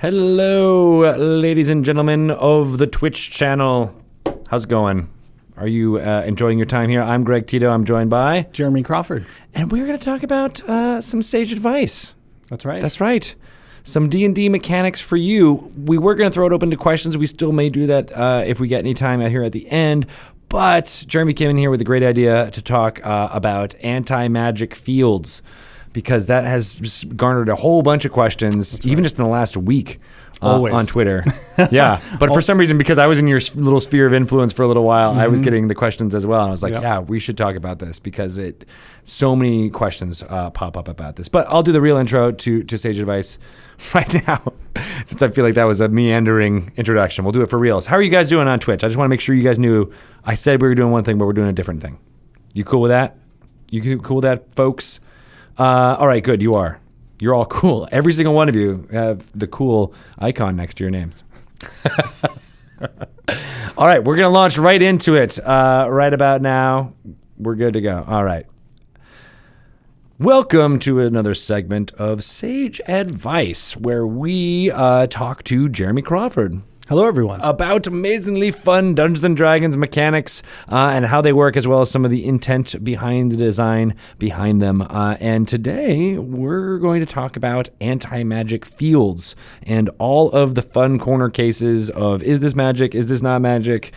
Hello, ladies and gentlemen of the Twitch channel. How's it going? Are you enjoying your time here? I'm Greg Tito. I'm joined by Jeremy Crawford. And we're going to talk about some sage advice. That's right. That's right. Some D&D mechanics for you. We were going to throw it open to questions. We still may do that if we get any time out here at the end. But Jeremy came in here with a great idea to talk about anti-magic fields, because that has just garnered a whole bunch of questions, even just in the last week on Twitter. Yeah. But for some reason, because I was in your little sphere of influence for a little while, I was getting the questions as well. And I was like, yeah, we should talk about this, because so many questions pop up about this. But I'll do the real intro to Sage Advice right now, since I feel like that was a meandering introduction. We'll do it for reals. How are you guys doing on Twitch? I just want to make sure you guys knew I said we were doing one thing, but we're doing a different thing. You cool with that? You cool with that, folks? All right, good. You are. You're all cool. Every single one of you have the cool icon next to your names. All right, we're going to launch right into it right about now. We're good to go. All right. Welcome to another segment of Sage Advice, where we talk to Jeremy Crawford. Hello, everyone. About amazingly fun Dungeons & Dragons mechanics and how they work, as well as some of the intent behind the design behind them. And today, we're going to talk about anti-magic fields and all of the fun corner cases of, is this magic, is this not magic?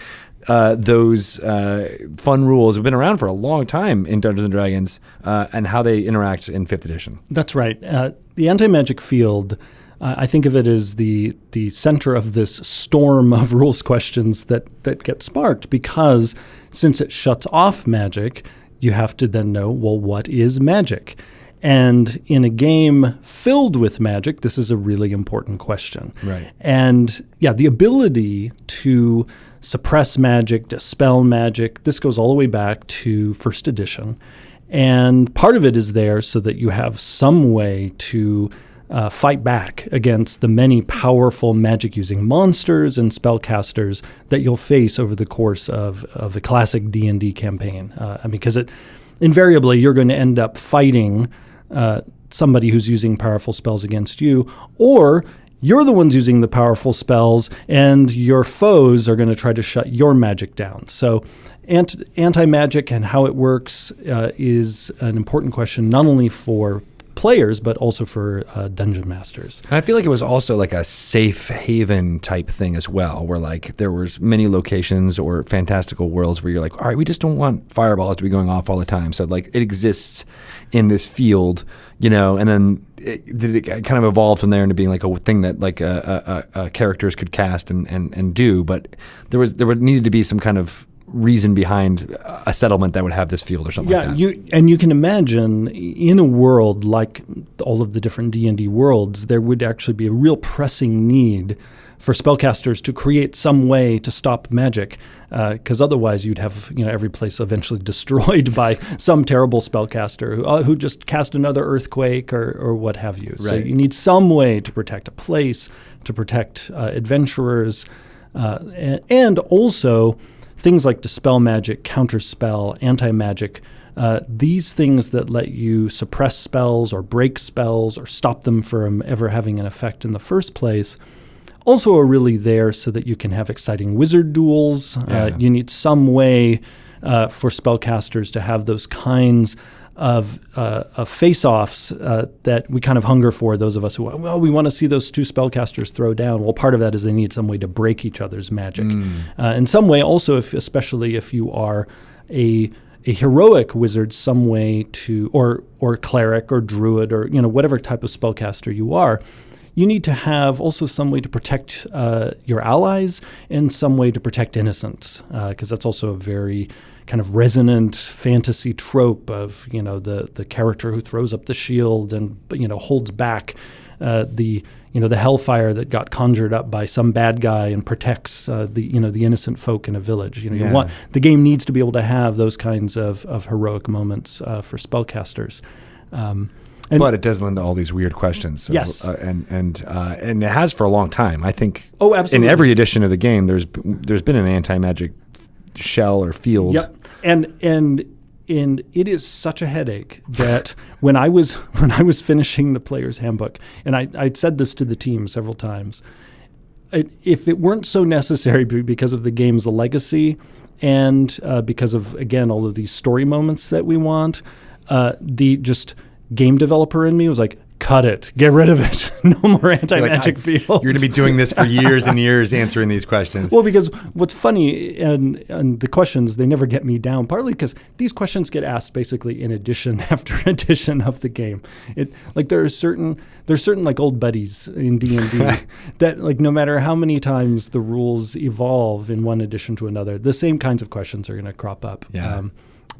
Those fun rules have been around for a long time in Dungeons & Dragons and how they interact in 5th edition. That's right. The anti-magic field, I think of it as the center of this storm of rules questions that get sparked, because since it shuts off magic, you have to then know, well, what is magic? And in a game filled with magic, this is a really important question. Right. And yeah, the ability to suppress magic, dispel magic, this goes all the way back to 1st edition. And part of it is there so that you have some way to fight back against the many powerful magic-using monsters and spellcasters that you'll face over the course of a classic D&D campaign. Because invariably you're going to end up fighting somebody who's using powerful spells against you, or you're the ones using the powerful spells and your foes are going to try to shut your magic down. So anti-magic and how it works is an important question, not only for players, but also for dungeon masters. And I feel like it was also like a safe haven type thing as well, where like there was many locations or fantastical worlds where you're like, all right, we just don't want fireballs to be going off all the time. So like it exists in this field, and then it kind of evolved from there into being like a thing that like characters could cast and do. But there would needed to be some kind of reason behind a settlement that would have this field or something like that. You can imagine in a world like all of the different D&D worlds, there would actually be a real pressing need for spellcasters to create some way to stop magic, because otherwise you'd have every place eventually destroyed by some terrible spellcaster who just cast another earthquake or what have you. Right. So you need some way to protect a place, to protect adventurers, and also things like dispel magic, counterspell, anti-magic, these things that let you suppress spells or break spells or stop them from ever having an effect in the first place, also are really there so that you can have exciting wizard duels. You need some way for spellcasters to have those kinds of face-offs that we kind of hunger for, those of us who, we want to see those two spellcasters throw down. Well, part of that is they need some way to break each other's magic. In some way also, especially if you are a heroic wizard, some way to, or cleric or druid or whatever type of spellcaster you are, you need to have also some way to protect your allies and some way to protect innocents, because that's also a very kind of resonant fantasy trope of the character who throws up the shield and holds back the hellfire that got conjured up by some bad guy and protects the innocent folk in a village. The game needs to be able to have those kinds of heroic moments for spellcasters. But it does lend to all these weird questions. Yes. And it has for a long time. I think absolutely. In every edition of the game, there's been an anti-magic shell or field. Yep. And And it is such a headache that when I was finishing the player's handbook, and I'd said this to the team several times, if it weren't so necessary because of the game's legacy and because of, again, all of these story moments that we want, the just game developer in me was like, cut it. Get rid of it. No more anti-magic field. You're going to be doing this for years and years, answering these questions. Well, because what's funny, and the questions, they never get me down, partly because these questions get asked basically in edition after edition of the game. There are certain like old buddies in D&D that, like, no matter how many times the rules evolve in one edition to another, the same kinds of questions are going to crop up. Yeah.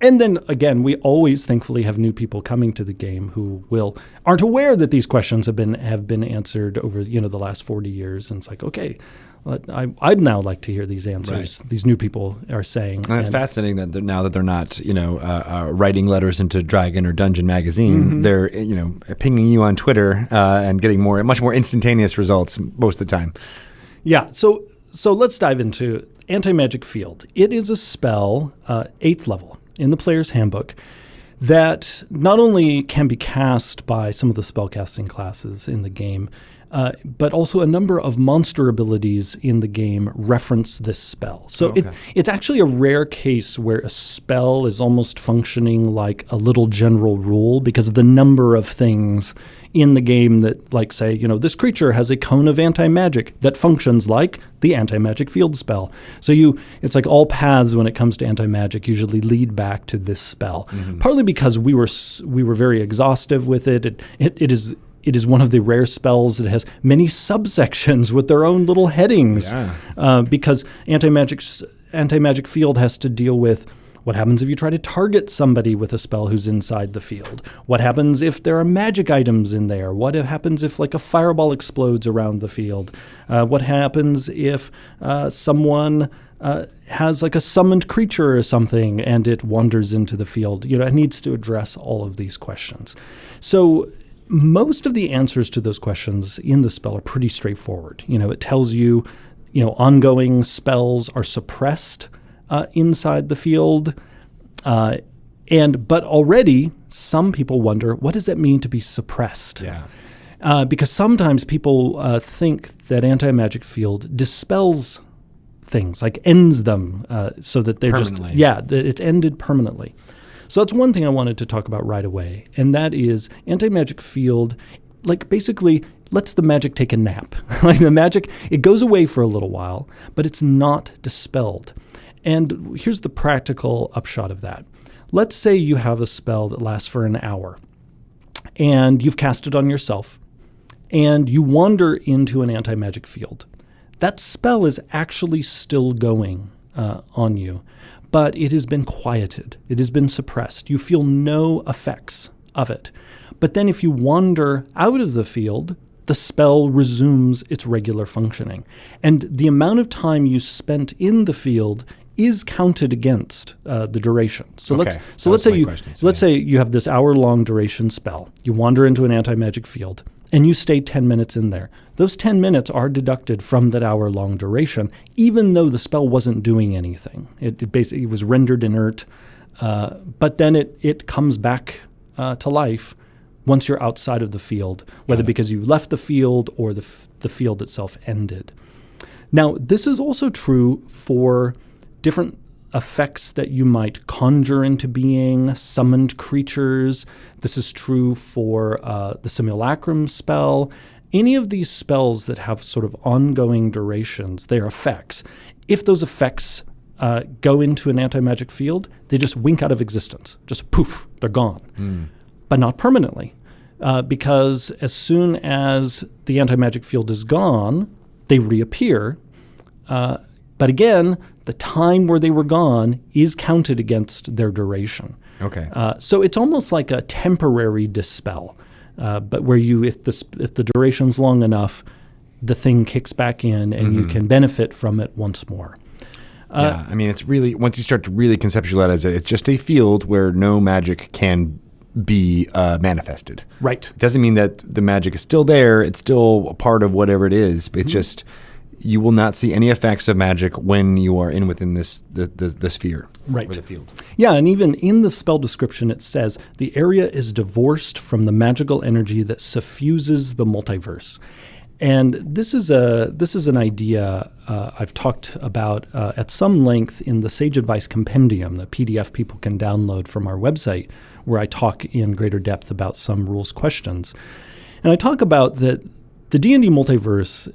And then again, we always thankfully have new people coming to the game who aren't aware that these questions have been answered over the last 40 years, and it's like, okay, I'd now like to hear these answers. Right. These new people are saying. And it's fascinating that now that they're not writing letters into Dragon or Dungeon magazine, they're pinging you on Twitter and getting much more instantaneous results most of the time. Yeah. So let's dive into Antimagic Field. It is a spell, 8th level in the player's handbook, that not only can be cast by some of the spellcasting classes in the game, but also a number of monster abilities in the game reference this spell. So it's actually a rare case where a spell is almost functioning like a little general rule because of the number of things in the game that, like, say, this creature has a cone of anti-magic that functions like the anti-magic field spell. So it's like all paths when it comes to anti-magic usually lead back to this spell. Partly because we were very exhaustive with it. It is one of the rare spells that has many subsections with their own little headings. Yeah. Because anti-magic field has to deal with what happens if you try to target somebody with a spell who's inside the field? What happens if there are magic items in there? What happens if, like, a fireball explodes around the field? What happens if someone has, like, a summoned creature or something and it wanders into the field? It needs to address all of these questions. So most of the answers to those questions in the spell are pretty straightforward. It tells you, ongoing spells are suppressed inside the field. But already some people wonder, what does that mean to be suppressed? Yeah. Because sometimes people think that anti-magic field dispels things, like ends them so that they're that it's ended permanently. So that's one thing I wanted to talk about right away, and that is anti-magic field, like, basically lets the magic take a nap. Like, the magic, it goes away for a little while, but it's not dispelled. And here's the practical upshot of that. Let's say you have a spell that lasts for an hour, and you've cast it on yourself, and you wander into an anti-magic field. That spell is actually still going on you, but it has been quieted. It has been suppressed. You feel no effects of it. But then if you wander out of the field, the spell resumes its regular functioning. And the amount of time you spent in the field is counted against the duration. So let's say you have this hour-long duration spell. You wander into an anti-magic field, and you stay 10 minutes in there. Those 10 minutes are deducted from that hour-long duration, even though the spell wasn't doing anything. It basically was rendered inert, but then it comes back to life once you're outside of the field, whether because you left the field or the field itself ended. Now, this is also true for different effects that you might conjure into being, summoned creatures. This is true for the simulacrum spell. Any of these spells that have sort of ongoing durations, they are effects. If those effects go into an anti-magic field, they just wink out of existence. Just poof, they're gone. But not permanently, because as soon as the anti-magic field is gone, they reappear. But again, the time where they were gone is counted against their duration. Okay. So it's almost like a temporary dispel, but where if the duration's long enough, the thing kicks back in and you can benefit from it once more. Yeah, I mean, it's really, once you start to really conceptualize it, it's just a field where no magic can be manifested. Right. It doesn't mean that the magic is still there. It's still a part of whatever it is. It's just, you will not see any effects of magic when you are within the sphere. Right. Or the field. Yeah, and even in the spell description, it says the area is divorced from the magical energy that suffuses the multiverse. And this is an idea I've talked about at some length in the Sage Advice Compendium, the PDF people can download from our website, where I talk in greater depth about some rules questions. And I talk about that the D&D multiverse,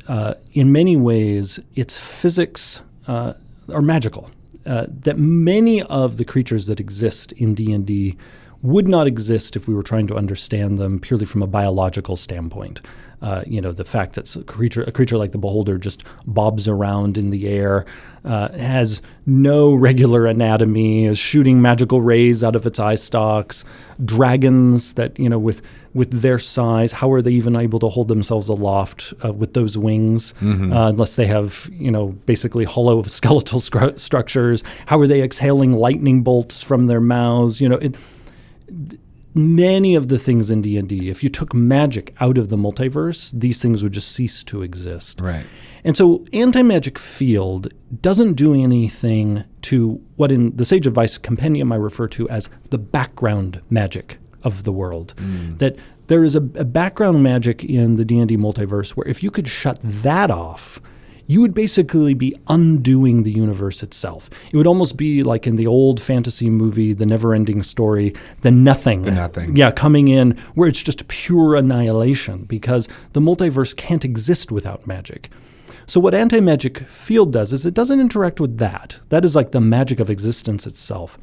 in many ways, its physics are magical. That many of the creatures that exist in D&D would not exist if we were trying to understand them purely from a biological standpoint. The fact that a creature like the Beholder just bobs around in the air, has no regular anatomy, is shooting magical rays out of its eye stalks. Dragons that, with their size, how are they even able to hold themselves aloft with those wings, unless they have, basically hollow skeletal structures? How are they exhaling lightning bolts from their mouths? Many of the things in D&D, if you took magic out of the multiverse, these things would just cease to exist. Right. And so Antimagic Field doesn't do anything to what in the Sage Advice Compendium I refer to as the background magic of the world. That there is a background magic in the D&D multiverse where if you could shut that off, you would basically be undoing the universe itself. It would almost be like in the old fantasy movie, The Never-Ending Story, The Nothing. Yeah, coming in where it's just pure annihilation because the multiverse can't exist without magic. So what Antimagic Field does is it doesn't interact with that. That is like the magic of existence itself.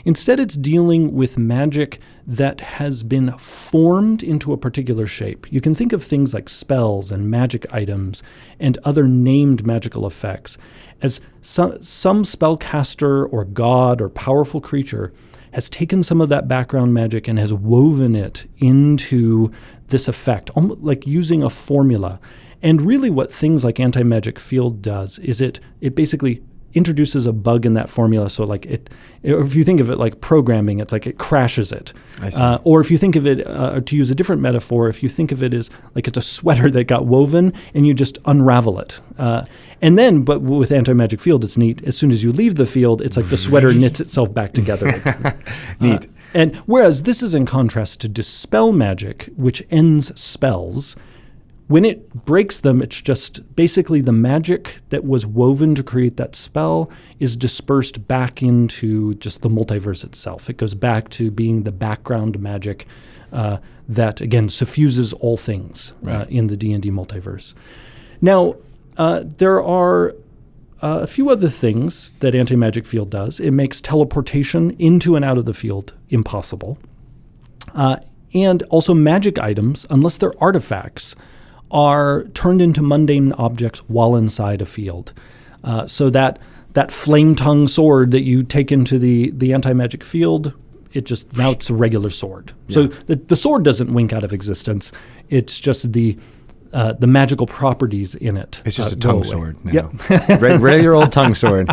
Instead, it's dealing with magic that has been formed into a particular shape. You can think of things like spells and magic items and other named magical effects as some spellcaster or god or powerful creature has taken some of that background magic and has woven it into this effect, almost like using a formula. And really what things like Antimagic Field does is it basically introduces a bug in that formula. So like if you think of it like programming, it's like it crashes it. I see. Or if you think of it, to use a different metaphor, if you think of it as like it's a sweater that got woven and you just unravel it. And then, but with Antimagic Field, it's neat. As soon as you leave the field, it's like the sweater knits itself back together. Neat. And whereas this is in contrast to Dispel magic, which ends spells. When it breaks them, it's just basically the magic that was woven to create that spell is dispersed back into just the multiverse itself. It goes back to being the background magic that, again, suffuses all things in the D&D multiverse. Now, there are a few other things that Antimagic Field does. It makes teleportation into and out of the field impossible. And also magic items, unless they're artifacts, are turned into mundane objects while inside a field. So that flame tongue sword that you take into the Antimagic Field, now it's a regular sword. Yeah. So the sword doesn't wink out of existence. It's just the magical properties in it. It's just a tongue sword now. Yep. Regular old tongue sword.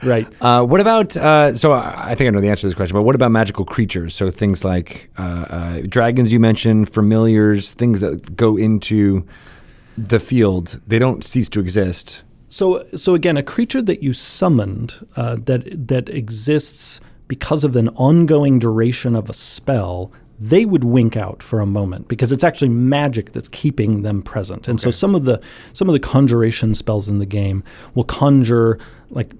Right. What about, so I think I know the answer to this question, but what about magical creatures? So things like dragons you mentioned, familiars, things that go into the field, they don't cease to exist. So again, a creature that you summoned that exists because of an ongoing duration of a spell, they would wink out for a moment because it's actually magic that's keeping them present. And so some of the conjuration spells in the game will conjure like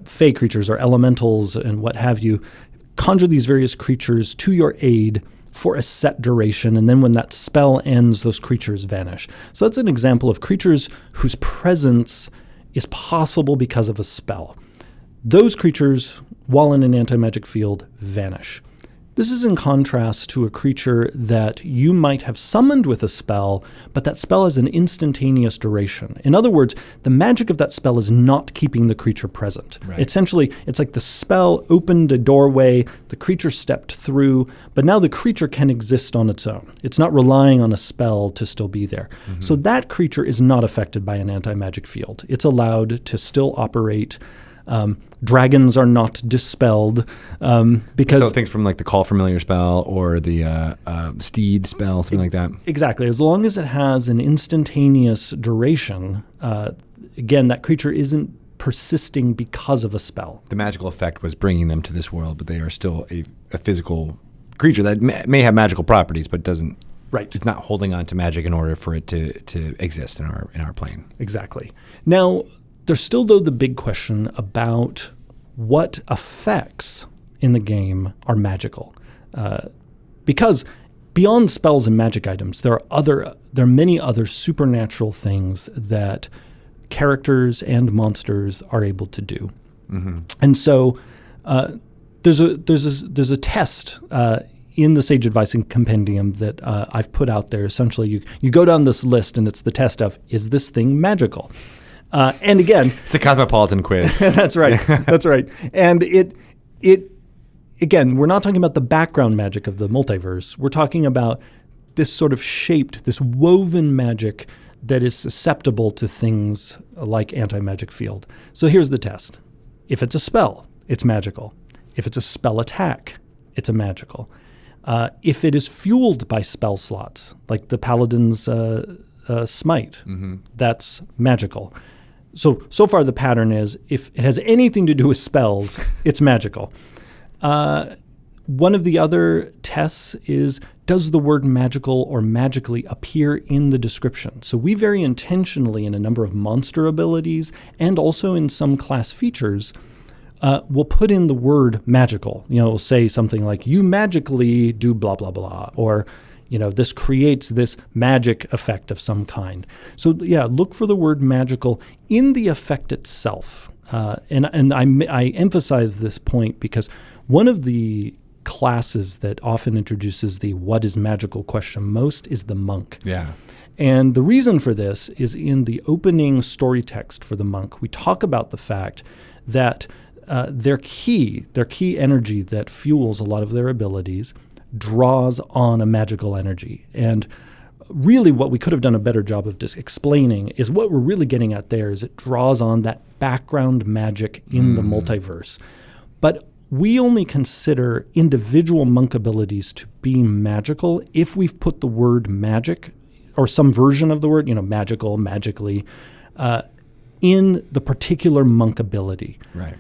fey creatures or elementals and what have you, conjure these various creatures to your aid for a set duration, and then when that spell ends, those creatures vanish. So that's an example of creatures whose presence is possible because of a spell. Those creatures, while in an Antimagic Field, vanish. This is in contrast to a creature that you might have summoned with a spell, but that spell has an instantaneous duration. In other words, the magic of that spell is not keeping the creature present. Right. Essentially, it's like the spell opened a doorway, the creature stepped through, but now the creature can exist on its own. It's not relying on a spell to still be there. Mm-hmm. So that creature is not affected by an Antimagic Field. It's allowed to still operate Dragons are not dispelled because so things from like the Call Familiar spell or the Steed spell, something like that. Exactly. As long as it has an instantaneous duration, again, that creature isn't persisting because of a spell. The magical effect was bringing them to this world, but they are still a physical creature that may have magical properties, but doesn't. Right. It's not holding on to magic in order for it to exist in our plane. Exactly. Now, there's still, though, the big question about what effects in the game are magical. Because beyond spells and magic items, there are many other supernatural things that characters and monsters are able to do. Mm-hmm. And so there's a test in the Sage Advice Compendium that I've put out there. Essentially, you go down this list, and it's the test of, is this thing magical? And again, it's a cosmopolitan quiz. That's right. That's right. And it again, we're not talking about the background magic of the multiverse. We're talking about this sort of shaped, this woven magic that is susceptible to things like Antimagic Field. So here's the test. If it's a spell, it's magical. If it's a spell attack, it's a magical. If it is fueled by spell slots, like the Paladin's Smite, that's magical. So far the pattern is, if it has anything to do with spells, it's magical. One of the other tests is, does the word magical or magically appear in the description? So we very intentionally, in a number of monster abilities and also in some class features, we'll put in the word magical. We'll say something like, you magically do blah, blah, blah, or this creates this magic effect of some kind. So yeah, look for the word magical in the effect itself. And I emphasize this point because one of the classes that often introduces the what is magical question most is the monk. Yeah. And the reason for this is in the opening story text for the monk, we talk about the fact that their key energy that fuels a lot of their abilities draws on a magical energy. And really what we could have done a better job of just explaining is what we're really getting at there is it draws on that background magic in the multiverse. But we only consider individual monk abilities to be magical if we've put the word magic or some version of the word, magical, magically, in the particular monk ability. Right.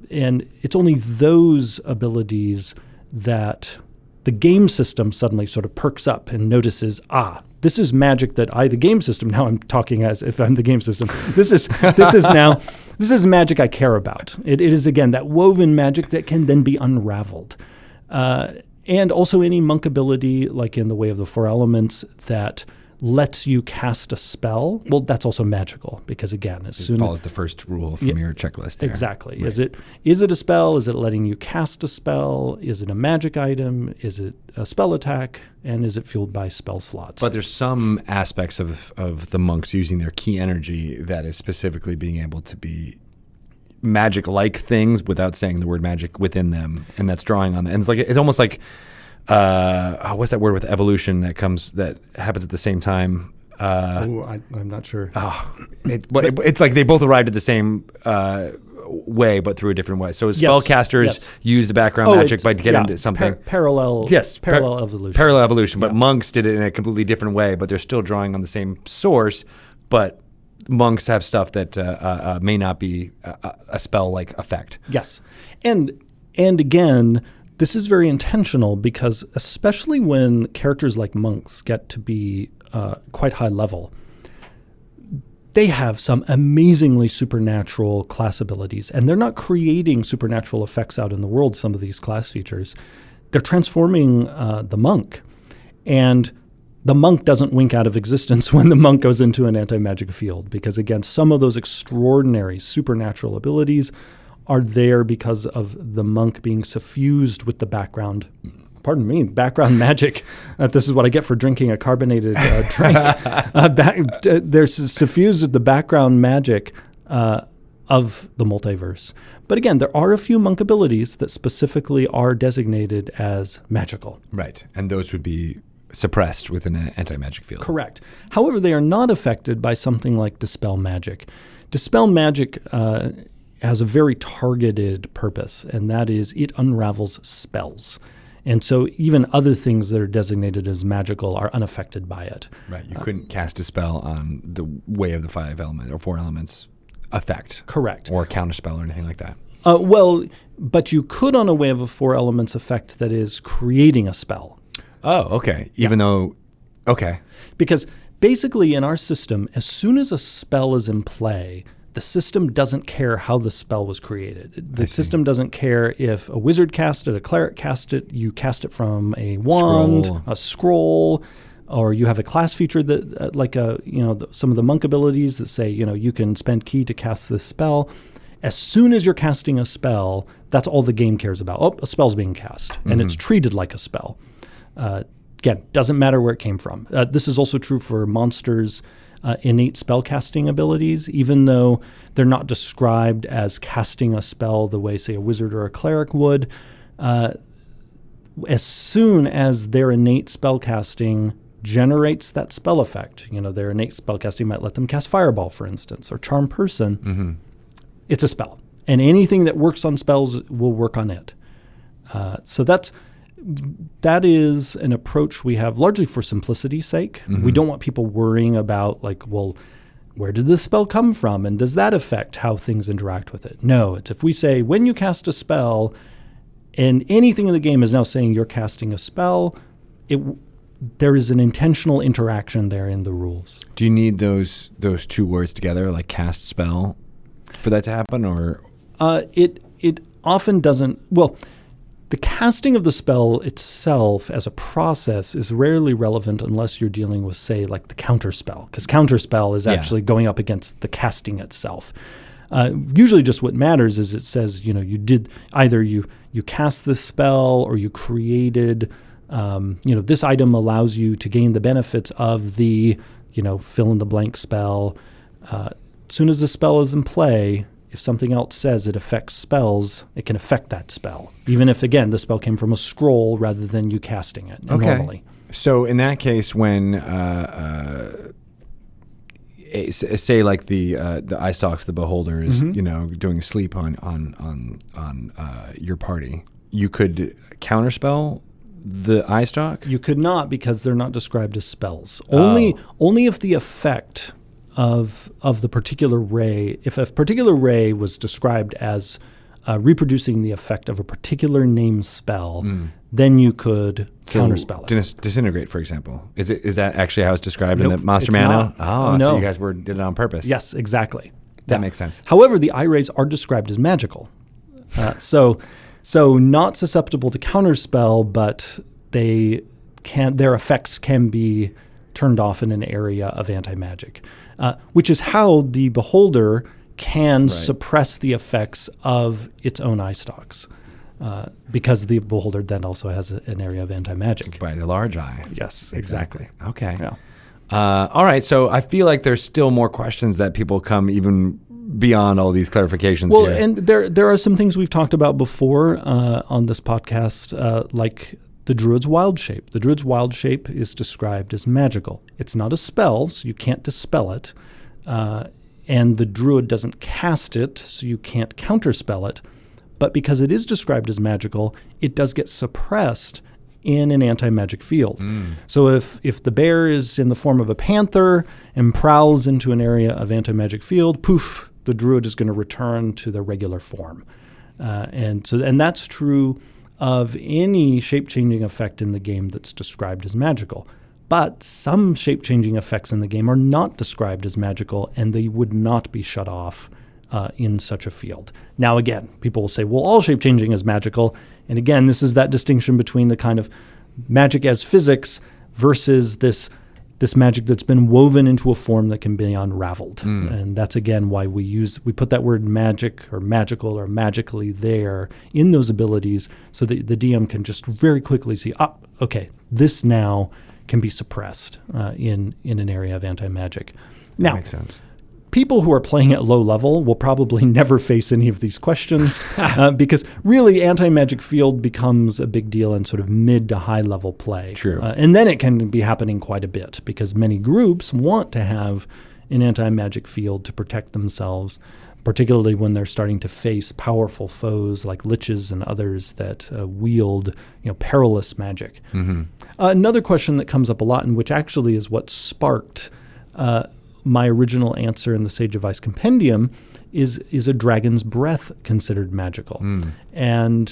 And it's only those abilities that the game system suddenly sort of perks up and notices, this is magic that the game system, now I'm talking as if I'm the game system, this is magic I care about. It is, again, that woven magic that can then be unraveled. And also any monk ability, like in the Way of the Four Elements, that lets you cast a spell, well, that's also magical because, again, as soon as... It follows the first rule from your checklist there. Exactly. Right. Is it a spell? Is it letting you cast a spell? Is it a magic item? Is it a spell attack? And is it fueled by spell slots? But there's some aspects of the monks using their key energy that is specifically being able to be magic-like things without saying the word magic within them, and that's drawing on that. And it's almost like... what's that word with evolution that happens at the same time? I'm not sure. It's like they both arrived at the same way, but through a different way. So spellcasters use the background magic by getting into something. Parallel evolution. Parallel evolution, but monks did it in a completely different way, but they're still drawing on the same source, but monks have stuff that may not be a spell-like effect. Yes. And again... This is very intentional because especially when characters like monks get to be quite high level, they have some amazingly supernatural class abilities. And they're not creating supernatural effects out in the world, some of these class features. They're transforming the monk. And the monk doesn't wink out of existence when the monk goes into an anti-magic field because, again, some of those extraordinary supernatural abilities are there because of the monk being suffused with the background magic. This is what I get for drinking a carbonated drink. They're suffused with the background magic of the multiverse. But again, there are a few monk abilities that specifically are designated as magical. Right, and those would be suppressed within an anti-magic field. Correct. However, they are not affected by something like Dispel magic. Dispel magic has a very targeted purpose, and that is it unravels spells. And so even other things that are designated as magical are unaffected by it. Right. You couldn't cast a spell on the way of the 5 elements or 4 elements effect. Correct. Or a counter spell or anything like that. Well, but you could on a way of a 4 elements effect that is creating a spell. Oh, okay. Even though, okay. Because basically in our system, as soon as a spell is in play, the system doesn't care how the spell was created. The system doesn't care if a wizard cast it, a cleric cast it, you cast it from a wand, a scroll, or you have a class feature that, some of the monk abilities that say, you can spend key to cast this spell. As soon as you're casting a spell, that's all the game cares about. Oh, a spell's being cast, and it's treated like a spell. Again, doesn't matter where it came from. This is also true for monsters' innate spellcasting abilities, even though they're not described as casting a spell the way, say, a wizard or a cleric would. As soon as their innate spellcasting generates that spell effect, their innate spellcasting might let them cast Fireball, for instance, or Charm Person, it's a spell. And anything that works on spells will work on it. So that is an approach we have largely for simplicity's sake. We don't want people worrying about where did this spell come from? And does that affect how things interact with it? No, it's if we say when you cast a spell and anything in the game is now saying you're casting a spell, there is an intentional interaction there in the rules. Do you need those 2 words together, like cast spell, for that to happen, or? It often doesn't. Well, the casting of the spell itself as a process is rarely relevant unless you're dealing with, say, like the counter spell, because counter spell is actually going up against the casting itself. Usually just what matters is it says, you did either you cast this spell or you created, this item allows you to gain the benefits of the, fill in the blank spell. As soon as the spell is in play, if something else says it affects spells, it can affect that spell. Even if, again, the spell came from a scroll rather than you casting it normally. So in that case, when, say like the eye stalks, the beholder is, doing sleep on your party, you could counterspell the eye stalk? You could not, because they're not described as spells. Only if the effect of the particular ray, if a particular ray was described as reproducing the effect of a particular named spell, then you could counterspell it. Disintegrate, for example. Is that actually how it's described in the Master it's Manual? Not. Oh, no. so you guys did it on purpose. Yes, exactly. That makes sense. However, the eye rays are described as magical. So not susceptible to counterspell, but their effects can be turned off in an area of anti-magic. Which is how the beholder can suppress the effects of its own eye stalks, because the beholder then also has an area of anti-magic. By the large eye. Yes, exactly. Okay. Yeah. All right, so I feel like there's still more questions that people come even beyond all these clarifications here. Well, and there are some things we've talked about before on this podcast, like the Druid's Wild Shape. The Druid's Wild Shape is described as magical. It's not a spell, so you can't dispel it. And the Druid doesn't cast it, so you can't counterspell it. But because it is described as magical, it does get suppressed in an anti-magic field. So if the bear is in the form of a panther and prowls into an area of anti-magic field, poof, the Druid is going to return to the regular form. And that's true of any shape-changing effect in the game that's described as magical. But some shape-changing effects in the game are not described as magical, and they would not be shut off in such a field. Now, again, people will say, well, all shape-changing is magical. And again, this is that distinction between the kind of magic as physics versus this magic that's been woven into a form that can be unraveled. And that's, again, why we put that word magic or magical or magically there in those abilities so that the DM can just very quickly see, okay, this now can be suppressed in an area of anti-magic. Now, that makes sense. People who are playing at low level will probably never face any of these questions because really anti-magic field becomes a big deal in sort of mid to high level play. True. And then it can be happening quite a bit because many groups want to have an anti-magic field to protect themselves. particularly when they're starting to face powerful foes like liches and others that wield perilous magic. Another question that comes up a lot, and which actually is what sparked my original answer in the Sage of Ice Compendium, is a dragon's breath considered magical? And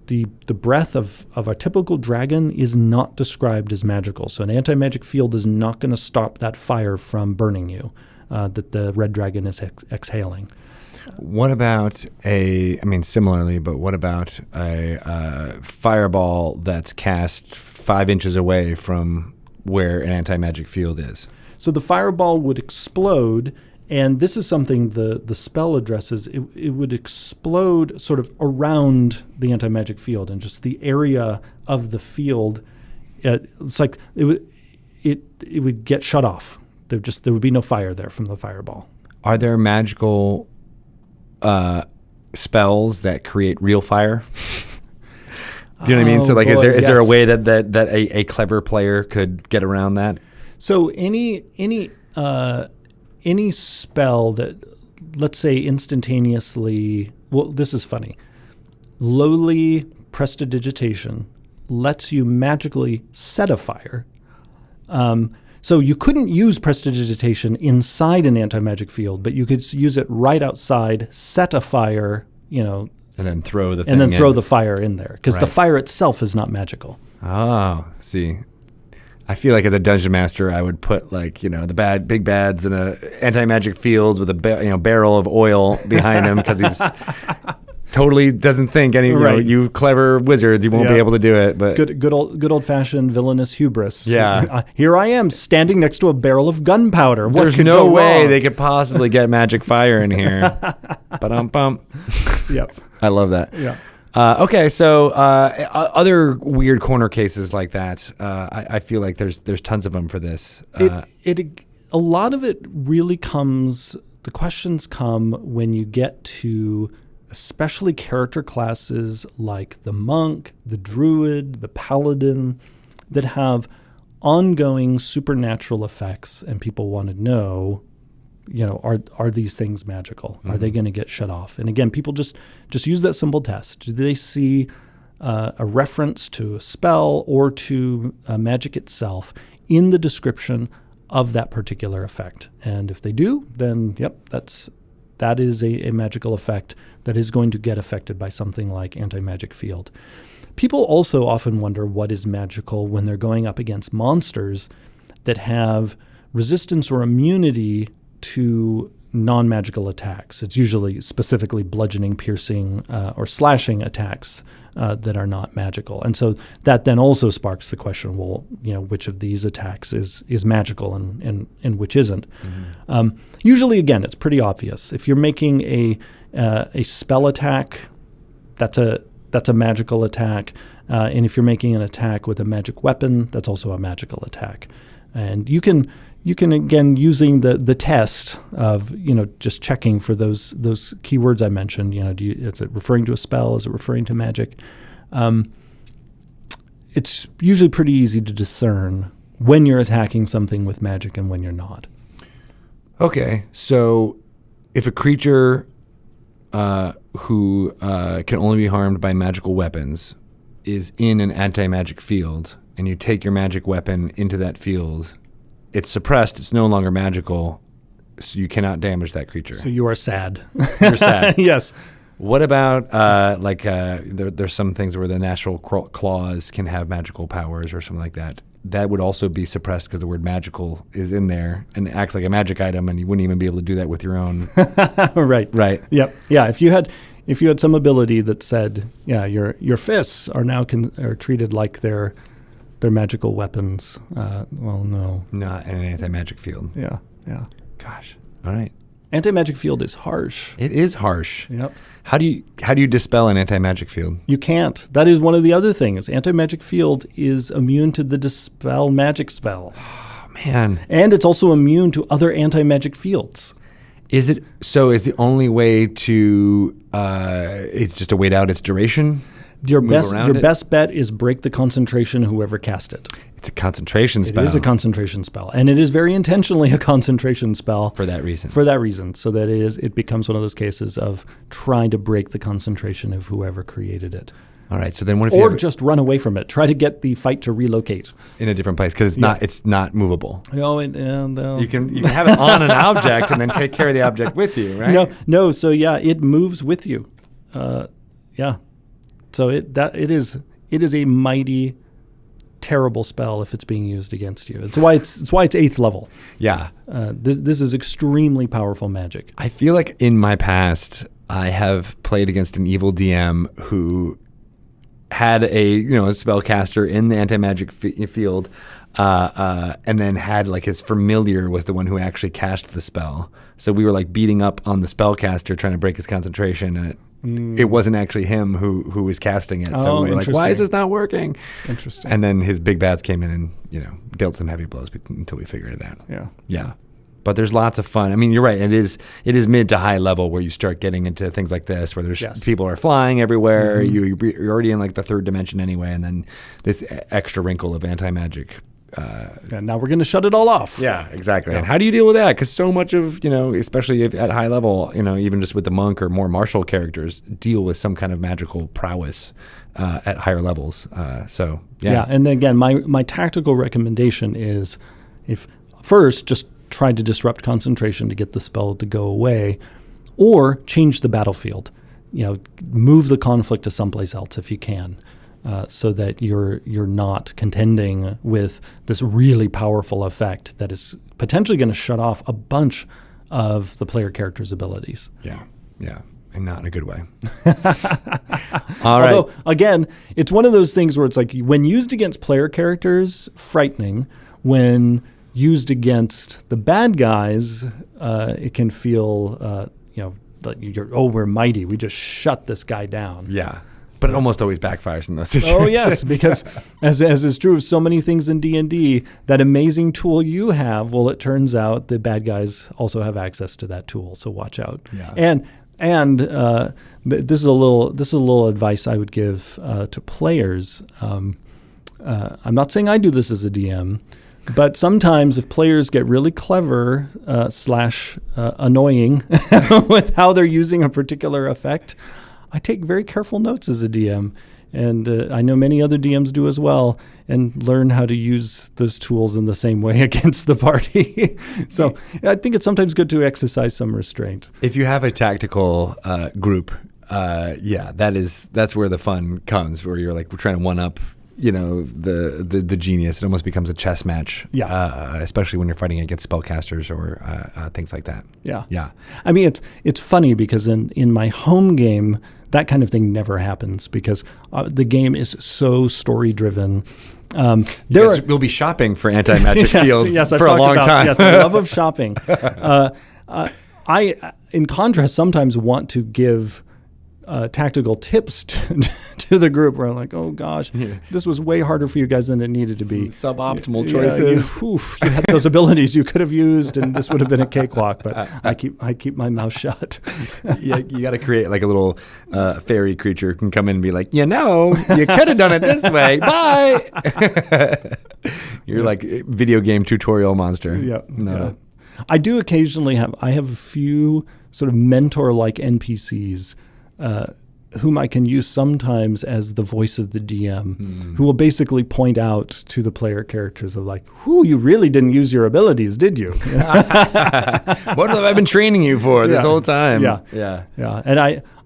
the breath of a typical dragon is not described as magical. So an anti-magic field is not going to stop that fire from burning you that the red dragon is exhaling. What about similarly, but what about a fireball that's cast 5 inches away from where an anti-magic field is? So the fireball would explode, and this is something the spell addresses. It would explode sort of around the anti-magic field, and just the area of the field, it's like it would get shut off. There would be no fire there from the fireball. Are there magical spells that create real fire? Do you know what I mean? So, like, is there a way that a clever player could get around that? So any spell that, let's say, instantaneously, well, this is funny. Lowly prestidigitation lets you magically set a fire. So you couldn't use prestidigitation inside an anti-magic field, but you could use it right outside, set a fire, and then throw the the fire in there, because the fire itself is not magical. Oh, see. I feel like as a dungeon master, I would put the big bads in a anti-magic field with a barrel of oil behind him, because he's totally doesn't think any. You clever wizards, you won't be able to do it. But good old fashioned villainous hubris. Yeah, here I am standing next to a barrel of gunpowder. There's no way they could possibly get magic fire in here. Ba-dum-bum. Yep, I love that. Yeah. Okay, so other weird corner cases like that, I feel like there's tons of them for this. A lot of it really comes. The questions come when you get to especially character classes like the monk, the druid, the paladin, that have ongoing supernatural effects, and people want to know, are these things magical? Are they going to get shut off? And again, people just use that simple test. Do they see a reference to a spell or to magic itself in the description of that particular effect? And if they do, then that is a magical effect that is going to get affected by something like anti-magic field. People also often wonder what is magical when they're going up against monsters that have resistance or immunity to non-magical attacks. It's usually specifically bludgeoning, piercing, or slashing attacks that are not magical. And so that then also sparks the question, well, which of these attacks is magical and which isn't? Usually, again, it's pretty obvious. If you're making a spell attack, that's a magical attack. And if you're making an attack with a magic weapon, that's also a magical attack. And you can again, using the test of just checking for those keywords I mentioned. Is it referring to a spell? Is it referring to magic? It's usually pretty easy to discern when you're attacking something with magic and when you're not. Okay, so if a creature who can only be harmed by magical weapons is in an anti-magic field, and you take your magic weapon into that field, it's suppressed, it's no longer magical, so you cannot damage that creature. So you are sad. You're sad. Yes. What about, there's some things where the natural claws can have magical powers or something like that. That would also be suppressed because the word magical is in there and acts like a magic item, and you wouldn't even be able to do that with your own. Right. Right. Yep. Yeah. If you had some ability that said, your fists are now are treated like they're magical weapons. Well, no. Not in an anti-magic field. Yeah. Yeah. Gosh. All right. Anti-magic field is harsh. It is harsh. Yep. How do you dispel an anti-magic field? You can't. That is one of the other things. Anti-magic field is immune to the dispel magic spell. Oh, man. And it's also immune to other anti-magic fields. Is the only way to it's just to wait out its duration? Your move around it? best bet is break the concentration of whoever cast it. It's a concentration spell. It is a concentration spell, and it is very intentionally a concentration spell for that reason. So that it becomes one of those cases of trying to break the concentration of whoever created it. All right. So then, what if or just run away from it? Try to get the fight to relocate in a different place because it's not movable. No, you can have it on an object and then take care of the object with you, right? No. So it moves with you. So it is a mighty, terrible spell if it's being used against you. It's why it's 8th level. Yeah. This is extremely powerful magic. I feel like in my past I have played against an evil DM who had a spellcaster in the anti-magic field, and then had like his familiar was the one who actually cast the spell. So we were like beating up on the spellcaster trying to break his concentration, and it wasn't actually him who was casting it. So we were like, why is this not working? Interesting. And then his big bats came in and dealt some heavy blows until we figured it out. Yeah. But there's lots of fun. I mean, you're right. It is mid to high level where you start getting into things like this, where there's people are flying everywhere. Mm-hmm. You're already in like the 3rd dimension anyway, and then this extra wrinkle of anti-magic. And now we're going to shut it all off. Yeah, exactly. Yeah. And how do you deal with that? Because so much of especially at high level, even just with the monk or more martial characters, deal with some kind of magical prowess at higher levels. Yeah. And again, my tactical recommendation is first just try to disrupt concentration to get the spell to go away, or change the battlefield. Move the conflict to someplace else if you can, so that you're not contending with this really powerful effect that is potentially going to shut off a bunch of the player character's abilities. Yeah, and not in a good way. All right. Although, again, it's one of those things where it's like when used against player characters, frightening. When used against the bad guys, it can feel, we're mighty. We just shut this guy down. Yeah. But it almost always backfires in those situations. Oh, yes, because as is true of so many things in D&D, that amazing tool you have, well, it turns out the bad guys also have access to that tool, so watch out. Yeah. And this is a little advice I would give to players. I'm not saying I do this as a DM, but sometimes if players get really clever / annoying with how they're using a particular effect, I take very careful notes as a DM. And I know many other DMs do as well, and learn how to use those tools in the same way against the party. So I think it's sometimes good to exercise some restraint. If you have a tactical group, that's where the fun comes, where you're like, we're trying to one-up the genius. It almost becomes a chess match, especially when you're fighting against spellcasters or things like that. Yeah. I mean, it's funny because in my home game, that kind of thing never happens because the game is so story driven. We'll be shopping for anti-magic fields for a long time. The love of shopping. I, in contrast, sometimes want to give tactical tips to the group where I'm like, oh gosh, this was way harder for you guys than it needed to be. Some suboptimal choices. You had those abilities you could have used, and this would have been a cakewalk. But I keep my mouth shut. You got to create like a little fairy creature who can come in and be like, you could have done it this way. Bye. You're like a video game tutorial monster. Yeah. I do occasionally have a few sort of mentor-like NPCs. Whom I can use sometimes as the voice of the DM, who will basically point out to the player characters of like, you really didn't use your abilities, did you? What have I been training you for this whole time? Yeah. And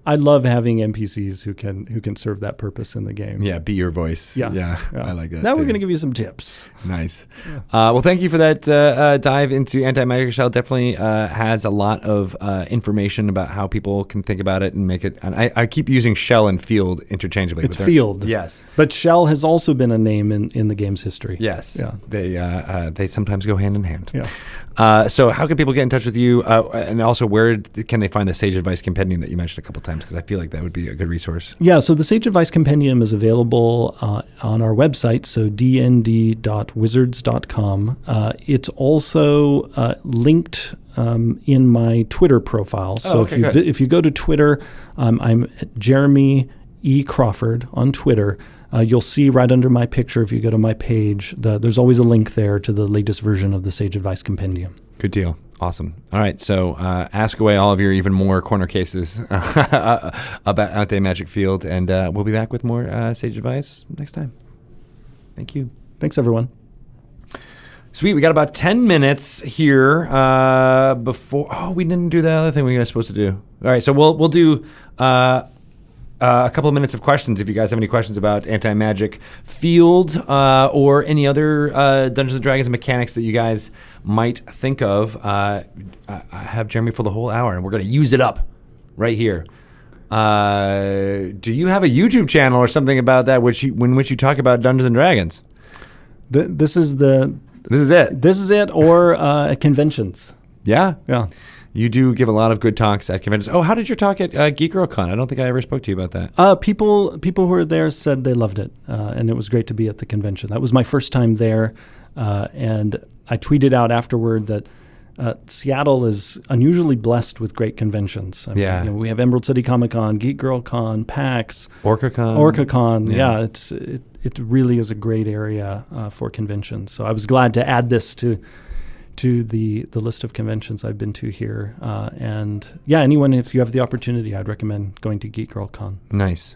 I love having NPCs who can serve that purpose in the game. Yeah, be your voice. Yeah. I like that. Now we're going to give you some tips. Nice. Well, thank you for that dive into Antimagic. Shell definitely has a lot of information about how people can think about it and make it. And I keep using shell and field interchangeably. It's field. Yes. But shell has also been a name in the game's history. Yes. Yeah. They sometimes go hand in hand. Yeah. So how can people get in touch with you? And also, where can they find the Sage Advice Compendium that you mentioned a couple times? Because I feel like that would be a good resource. Yeah, so the Sage Advice Compendium is available on our website, so dnd.wizards.com. It's also linked in my Twitter profile. So if you go to Twitter, I'm at Jeremy @ecrawford on Twitter. You'll see right under my picture, if you go to my page, there's always a link there to the latest version of the Sage Advice Compendium. Good deal. Awesome. All right. So ask away all of your even more corner cases about Antimagic Field, and we'll be back with more Sage Advice next time. Thank you. Thanks, everyone. Sweet. We got about 10 minutes here before. Oh, we didn't do the other thing we were supposed to do. All right. So we'll do a couple of minutes of questions. If you guys have any questions about Antimagic Field or any other Dungeons & Dragons mechanics that you guys might think of, I have Jeremy for the whole hour, and we're going to use it up right here. Do you have a YouTube channel or something about that in which you talk about Dungeons & Dragons? This is it. This is it, or at conventions. Yeah? Yeah. You do give a lot of good talks at conventions. Oh, how did your talk at Geek Girl Con? I don't think I ever spoke to you about that. People who were there said they loved it, and it was great to be at the convention. That was my first time there, and I tweeted out afterward that Seattle is unusually blessed with great conventions. I mean, we have Emerald City Comic Con, Geek Girl Con, PAX, OrcaCon. Yeah, it really is a great area for conventions. So I was glad to add this to the list of conventions I've been to here. And yeah, anyone, if you have the opportunity, I'd recommend going to Geek Girl Con. Nice.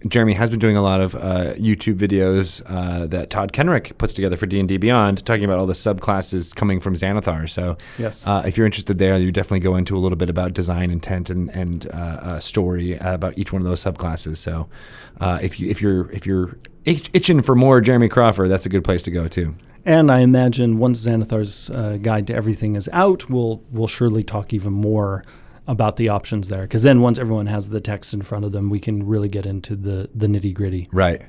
Jeremy has been doing a lot of YouTube videos that Todd Kenrick puts together for D&D Beyond, talking about all the subclasses coming from Xanathar. So yes. If you're interested there, you definitely go into a little bit about design, intent, and story about each one of those subclasses. So if you're itching for more Jeremy Crawford, that's a good place to go too. And I imagine once Xanathar's Guide to Everything is out, we'll surely talk even more about the options there. Because then once everyone has the text in front of them, we can really get into the nitty-gritty. Right.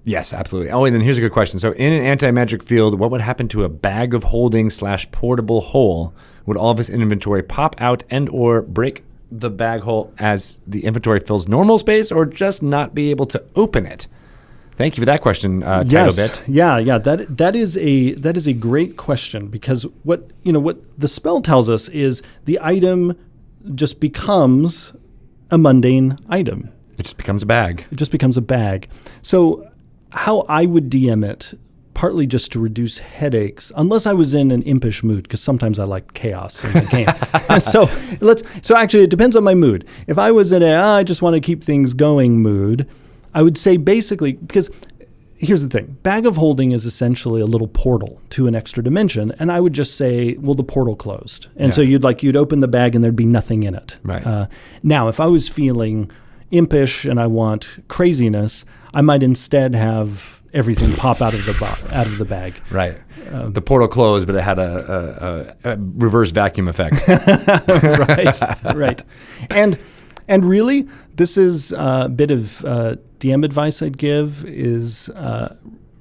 Yes, absolutely. Oh, and then here's a good question. So in an Antimagic Field, what would happen to a bag of holding / portable hole? Would all of his inventory pop out and or break the bag hole as the inventory fills normal space, or just not be able to open it? Thank you for that question, yes. Bit. Yeah. That is a great question, because what the spell tells us is the item just becomes a mundane item. It just becomes a bag. It just becomes a bag. So how I would DM it, partly just to reduce headaches, unless I was in an impish mood, because sometimes I like chaos in the game. So actually, it depends on my mood. If I was in I just want to keep things going mood, I would say basically, because here's the thing, bag of holding is essentially a little portal to an extra dimension, and I would just say, well, the portal closed. And so you'd open the bag and there'd be nothing in it. Right. Now, if I was feeling impish and I want craziness, I might instead have everything pop out of the bag. Right. The portal closed, but it had a reverse vacuum effect. Right. And really, this is a bit of DM advice I'd give is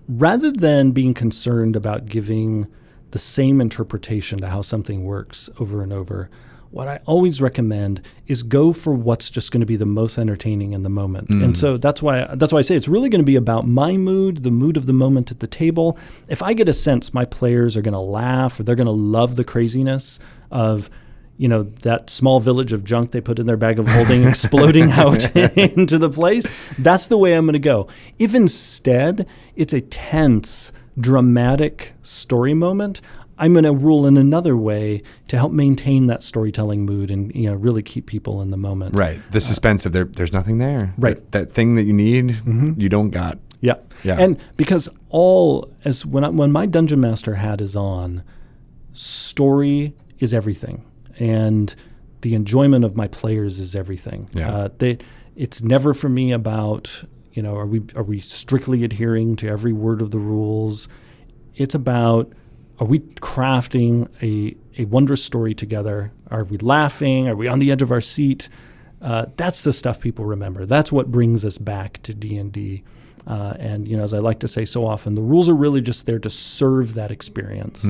rather than being concerned about giving the same interpretation to how something works over and over, what I always recommend is go for what's just going to be the most entertaining in the moment. And so that's why I say it's really going to be about my mood, the mood of the moment at the table. If I get a sense my players are going to laugh or they're going to love the craziness of that small village of junk they put in their bag of holding exploding out into the place, that's the way I'm going to go. If instead it's a tense, dramatic story moment, I'm going to rule in another way to help maintain that storytelling mood and really keep people in the moment. Right. The suspense of there's nothing there. Right. That thing that you need, you don't got. Yeah. And because when my Dungeon Master hat is on, story is everything. And the enjoyment of my players is everything. Yeah. It's never for me about, are we strictly adhering to every word of the rules? It's about, are we crafting a wondrous story together? Are we laughing? Are we on the edge of our seat? That's the stuff people remember. That's what brings us back to D&D. And as I like to say so often, the rules are really just there to serve that experience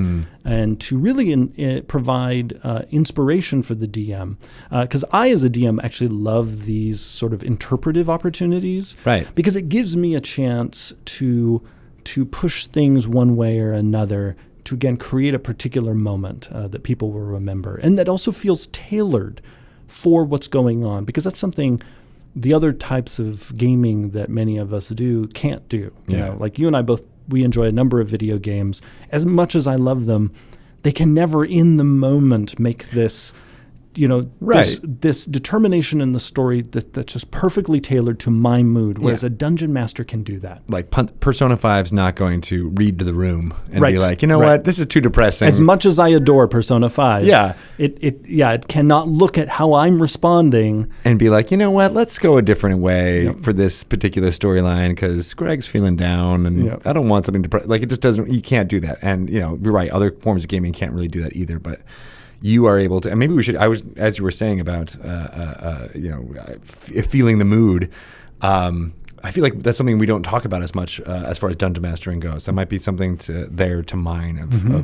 and to really provide inspiration for the DM. Because I, as a DM, actually love these sort of interpretive opportunities, right? Because it gives me a chance to push things one way or another to, again, create a particular moment that people will remember, and that also feels tailored for what's going on. Because that's something the other types of gaming that many of us do can't do. You know, like you and I both, we enjoy a number of video games. As much as I love them, they can never in the moment make this, you know, this determination in the story that's just perfectly tailored to my mood, whereas a dungeon master can do that. Like Persona 5's not going to read the room and be like, you know what, this is too depressing. As much as I adore Persona 5, it cannot look at how I'm responding and be like, you know what, let's go a different way for this particular storyline because Greg's feeling down and I don't want something to like. It just doesn't. You can't do that. And you know, you're right. Other forms of gaming can't really do that either, but. You are able to, and maybe we should. I was, as you were saying about, feeling the mood. I feel like that's something we don't talk about as much as far as dungeon mastering goes. That might be something to mine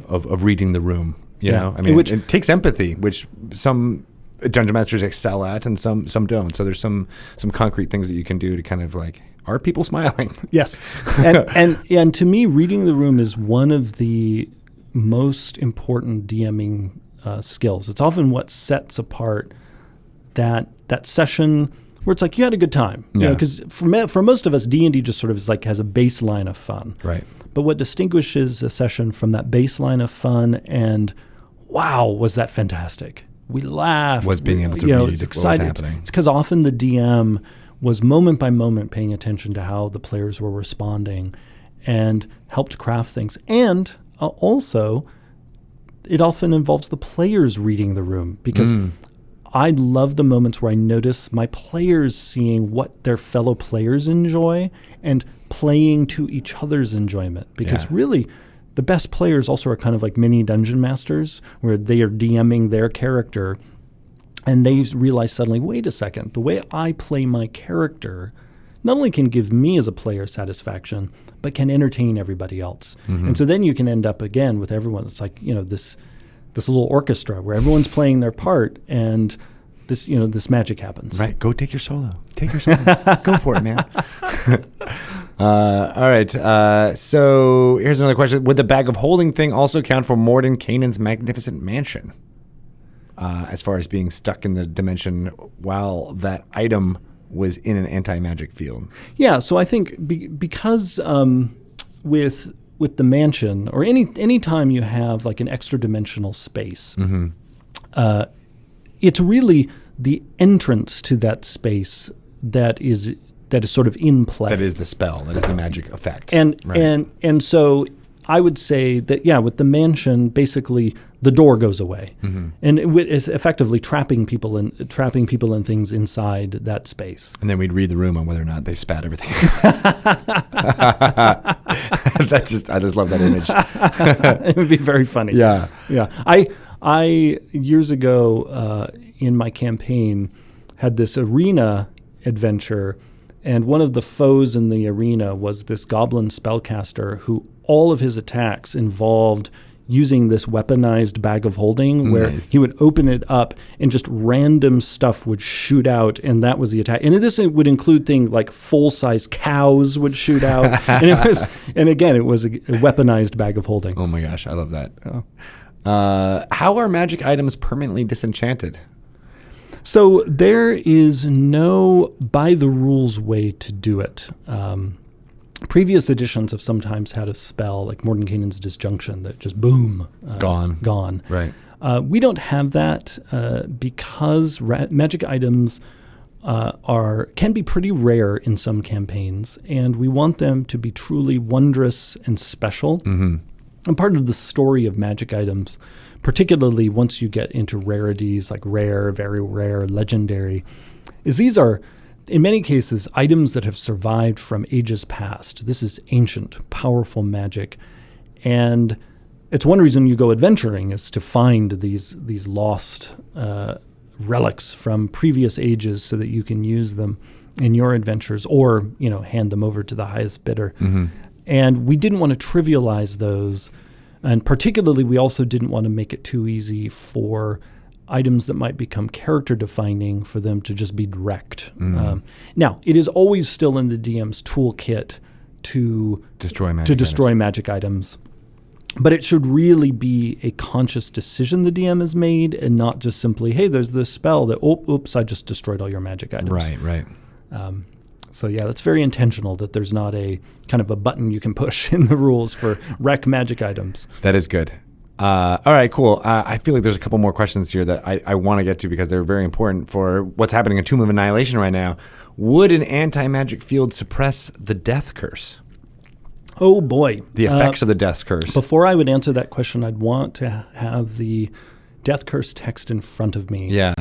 of reading the room. You know, I mean, it takes empathy, which some dungeon masters excel at, and some don't. So there's some concrete things that you can do to kind of like, are people smiling? Yes, and to me, reading the room is one of the most important DMing skills. It's often what sets apart that session where it's like you had a good time. You know, because for most of us, D&D just sort of is like has a baseline of fun. Right. But what distinguishes a session from that baseline of fun and wow, was that fantastic? We laughed. Was being able to read what was happening. It's because often the DM was moment by moment paying attention to how the players were responding and helped craft things. And also, it often involves the players reading the room because I love the moments where I notice my players seeing what their fellow players enjoy and playing to each other's enjoyment. Because really, the best players also are kind of like mini dungeon masters where they are DMing their character and they realize suddenly, wait a second, the way I play my character not only can give me as a player satisfaction, but can entertain everybody else. And so then you can end up again with everyone. It's like, you know, this little orchestra where everyone's playing their part and this, you know, this magic happens. Right. Go take your solo. Take your solo. Go for it, man. All right. So here's another question. Would the bag of holding thing also count for Mordenkainen's magnificent mansion? As far as being stuck in the dimension while that item was in an anti-magic field. Yeah, so I think because with the mansion or any time you have like an extra dimensional space, it's really the entrance to that space that is sort of in play. That is the spell. That is the magic effect. And so I would say that with the mansion, basically the door goes away, and it's effectively trapping people and things inside that space. And then we'd read the room on whether or not they spat everything. I just love that image. It would be very funny. Yeah. I years ago in my campaign had this arena adventure, and one of the foes in the arena was this goblin spellcaster who all of his attacks involved using this weaponized bag of holding where he would open it up and just random stuff would shoot out, and that was the attack. And this would include things like full-size cows would shoot out. And it was a weaponized bag of holding. Oh my gosh, I love that. How are magic items permanently disenchanted? So there is no by-the-rules way to do it. Previous editions have sometimes had a spell like Mordenkainen's Disjunction that just boom, gone. Right. We don't have that because magic items can be pretty rare in some campaigns, and we want them to be truly wondrous and special. And part of the story of magic items, particularly once you get into rarities like rare, very rare, legendary, is these are, in many cases, items that have survived from ages past. This is ancient, powerful magic. And it's one reason you go adventuring is to find these lost relics from previous ages so that you can use them in your adventures or, hand them over to the highest bidder. And we didn't want to trivialize those. And particularly, we also didn't want to make it too easy for items that might become character defining for them to just be wrecked. Now, it is always still in the DM's toolkit to destroy magic items. But it should really be a conscious decision the DM has made and not just simply, hey, there's this spell that, oops, I just destroyed all your magic items. Right. So yeah, that's very intentional that there's not a kind of a button you can push in the rules for wreck magic items. That is good. All right, cool. I feel like there's a couple more questions here that I want to get to because they're very important for what's happening in Tomb of Annihilation right now. Would an anti-magic field suppress the death curse? Oh boy. The effects of the death curse. Before I would answer that question, I'd want to have the death curse text in front of me. Yeah.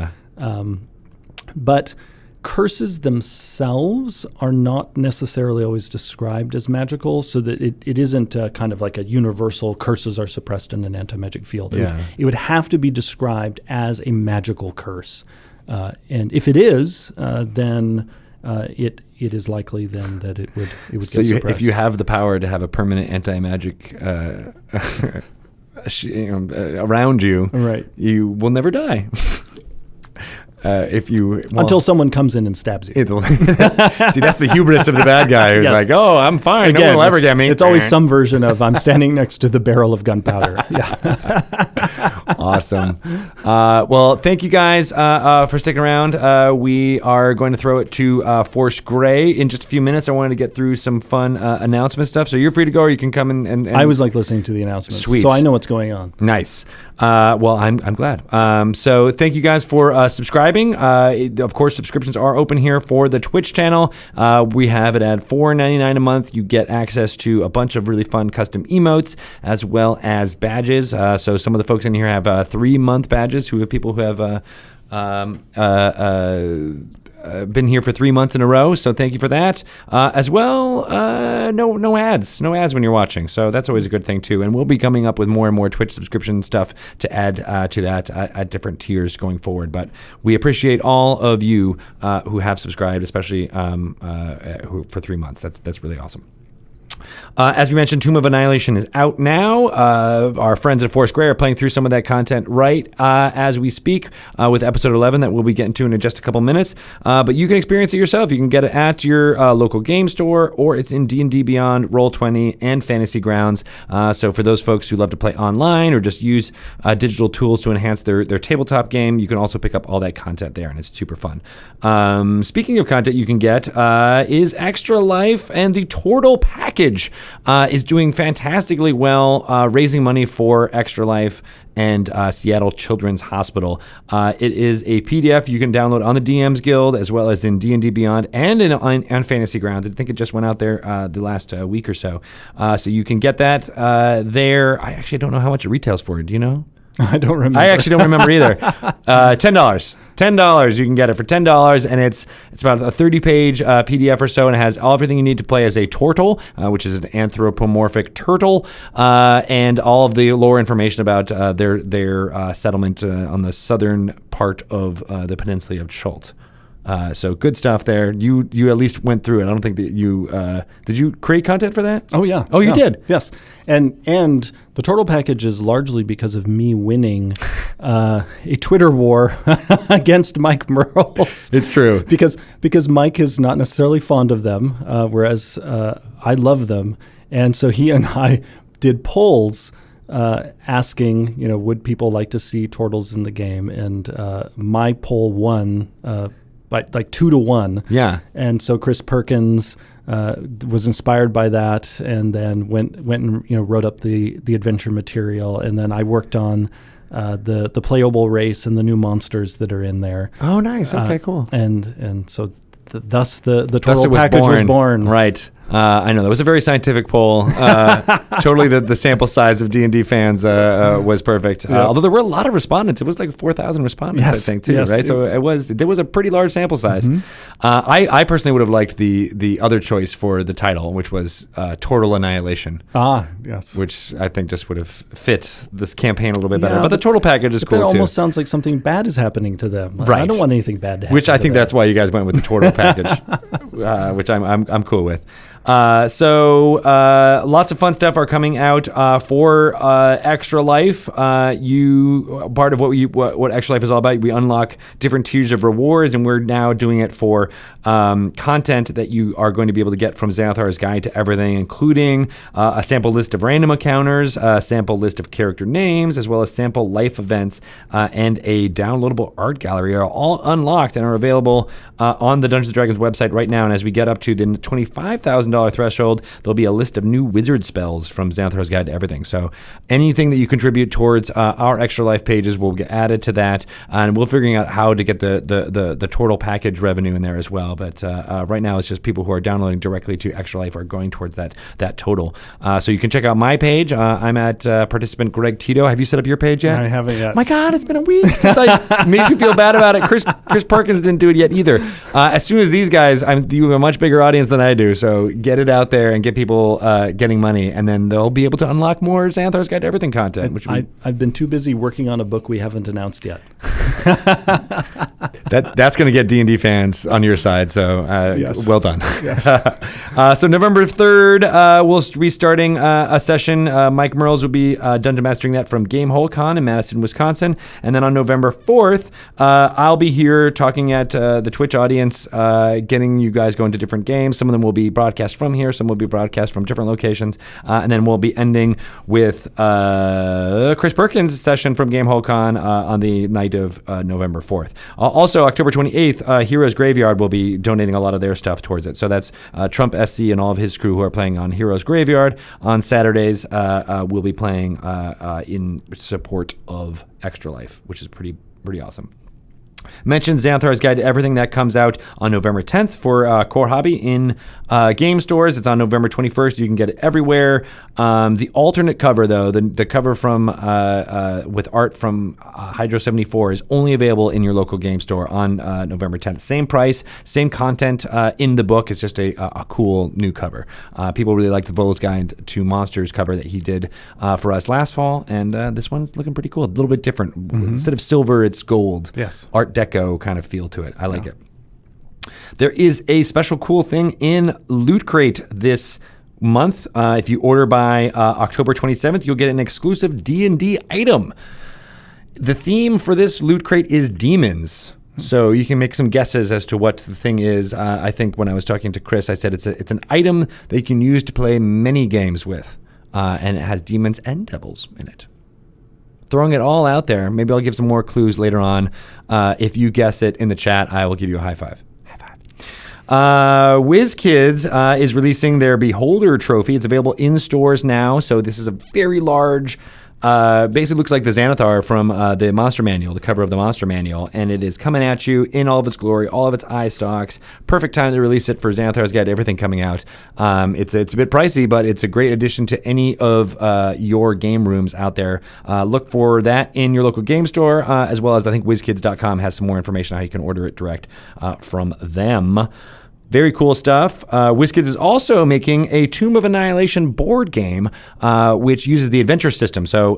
But curses themselves are not necessarily always described as magical, so that it isn't kind of like a universal curses are suppressed in an anti-magic field. It would have to be described as a magical curse. And if it is, then it is likely then that it would get suppressed. If you have the power to have a permanent anti-magic around you, right, you will never die. Until someone comes in and stabs you. See, that's the hubris of the bad guy who's like, "Oh, I'm fine. Again, no one will ever get me." It's always some version of I'm standing next to the barrel of gunpowder. Yeah. Awesome. Well, thank you guys for sticking around. We are going to throw it to Force Gray in just a few minutes. I wanted to get through some fun announcement stuff, so you're free to go, or you can come and I always like listening to the announcements, Sweet. So I know what's going on. Nice. Well, I'm glad. So thank you guys for subscribing. Of course, subscriptions are open here for the Twitch channel. We have it at $4.99 a month. You get access to a bunch of really fun custom emotes as well as badges. So some of the folks in here have 3-month badges. Who have people who have been here for 3 months in a row, so thank you for that. As well, no ads when you're watching, so that's always a good thing too. And we'll be coming up with more and more Twitch subscription stuff to add to that at different tiers going forward. But we appreciate all of you who have subscribed, especially who for 3 months. That's really awesome. As we mentioned, Tomb of Annihilation is out now. Our friends at Force Gray are playing through some of that content right as we speak with episode 11 that we'll be getting to in just a couple minutes. But you can experience it yourself. You can get it at your local game store, or it's in D&D Beyond, Roll20, and Fantasy Grounds. So for those folks who love to play online or just use digital tools to enhance their tabletop game, you can also pick up all that content there, and it's super fun. Speaking of content you can get is Extra Life, and the Turtle package is doing fantastically well, raising money for Extra Life and Seattle Children's Hospital. It is a PDF you can download on the DMs Guild, as well as in D&D Beyond and on Fantasy Grounds. I think it just went out there the last week or so. So you can get that there. I actually don't know how much it retails for. Do you know? I don't remember. I actually don't remember either. $10. $10. You can get it for $10, and it's about a 30-page PDF or so, and it has everything you need to play as a turtle, which is an anthropomorphic turtle, and all of the lore information about their settlement on the southern part of the peninsula of Chult. So good stuff there. You at least went through it. I don't think that you did. You create content for that? Oh yeah. Oh, you did? Yes. And the Turtle package is largely because of me winning a Twitter war against Mike Merles. It's true. Because Mike is not necessarily fond of them, whereas I love them, and so he and I did polls asking, would people like to see turtles in the game, and my poll won. By like 2-1. Yeah. And so Chris Perkins was inspired by that, and then went and wrote up the adventure material, and then I worked on the playable race and the new monsters that are in there. Oh, nice. Okay, cool. And so thus the Turtle package was born. Right. I know that was a very scientific poll. Totally, the sample size of D&D fans was perfect. Yeah. Although there were a lot of respondents, it was like 4,000 respondents, yes, I think, too. Yes, right? So there was a pretty large sample size. Mm-hmm. I personally would have liked the other choice for the title, which was Turtle Annihilation. Ah, yes. Which I think just would have fit this campaign a little bit better. But the Turtle package is cool that too. That almost sounds like something bad is happening to them. Right. I don't want anything bad to happen. Which I think that's why you guys went with the Turtle package, which I'm cool with. So lots of fun stuff are coming out for Extra Life. Part of what Extra Life is all about, we unlock different tiers of rewards, and we're now doing it for content that you are going to be able to get from Xanathar's Guide to Everything, including a sample list of random encounters, a sample list of character names, as well as sample life events, and a downloadable art gallery are all unlocked and are available on the Dungeons & Dragons website right now. And as we get up to the $25,000 threshold, there'll be a list of new wizard spells from Xanathar's Guide to Everything. So anything that you contribute towards our Extra Life pages will get added to that, and we're figuring out how to get the total package revenue in there as well. But right now, it's just people who are downloading directly to Extra Life are going towards that total. So you can check out my page. I'm at participant Greg Tito. Have you set up your page yet? I haven't yet. My God, it's been a week since I made you feel bad about it. Chris Perkins didn't do it yet either. As soon as these guys, you have a much bigger audience than I do, so get it out there and get people getting money, and then they'll be able to unlock more Xanathar's Guide to Everything content. I've been too busy working on a book we haven't announced yet. That's going to get D&D fans on your side, so yes. Well done. Yes. So November 3rd, we'll be starting a session. Mike Merles will be dungeon mastering that from GameholeCon in Madison, Wisconsin. And then on November 4th, I'll be here talking at the Twitch audience, getting you guys going to different games. Some of them will be broadcast from here. Some will be broadcast from different locations. And then we'll be ending with Chris Perkins' session from GameholeCon on the night of November 4th. Also, October 28th, Heroes Graveyard will be donating a lot of their stuff towards it. So that's Trump SC and all of his crew who are playing on Heroes Graveyard. On Saturdays, we'll be playing in support of Extra Life, which is pretty awesome. Mentioned Xanathar's Guide to Everything. That comes out on November 10th for Core Hobby in game stores. It's on November 21st. You can get it everywhere. The alternate cover, though, the cover from with art from Hydro 74 is only available in your local game store on November 10th. Same price, same content in the book. It's just a cool new cover. People really like the Volo's Guide to Monsters cover that he did for us last fall, and this one's looking pretty cool. A little bit different. Mm-hmm. Instead of silver, it's gold. Yes. Art Deco kind of feel to it. I like it. There is a special cool thing in Loot Crate this month. If you order by October 27th, you'll get an exclusive D&D item. The theme for this Loot Crate is demons. So you can make some guesses as to what the thing is. I think when I was talking to Chris, I said it's an item that you can use to play many games with, and it has demons and devils in it. Throwing it all out there. Maybe I'll give some more clues later on. If you guess it in the chat, I will give you a high five. WizKids is releasing their Beholder trophy. It's available in stores now. So this is a very large, basically looks like the Xanathar from the Monster Manual, the cover of the Monster Manual. And it is coming at you in all of its glory, all of its eye stalks. Perfect time to release it for Xanathar's Guide to Everything coming out. It's a bit pricey, but it's a great addition to any of your game rooms out there. Look for that in your local game store, as well as I think WizKids.com has some more information on how you can order it direct from them. Very cool stuff. WizKids is also making a Tomb of Annihilation board game, which uses the adventure system. So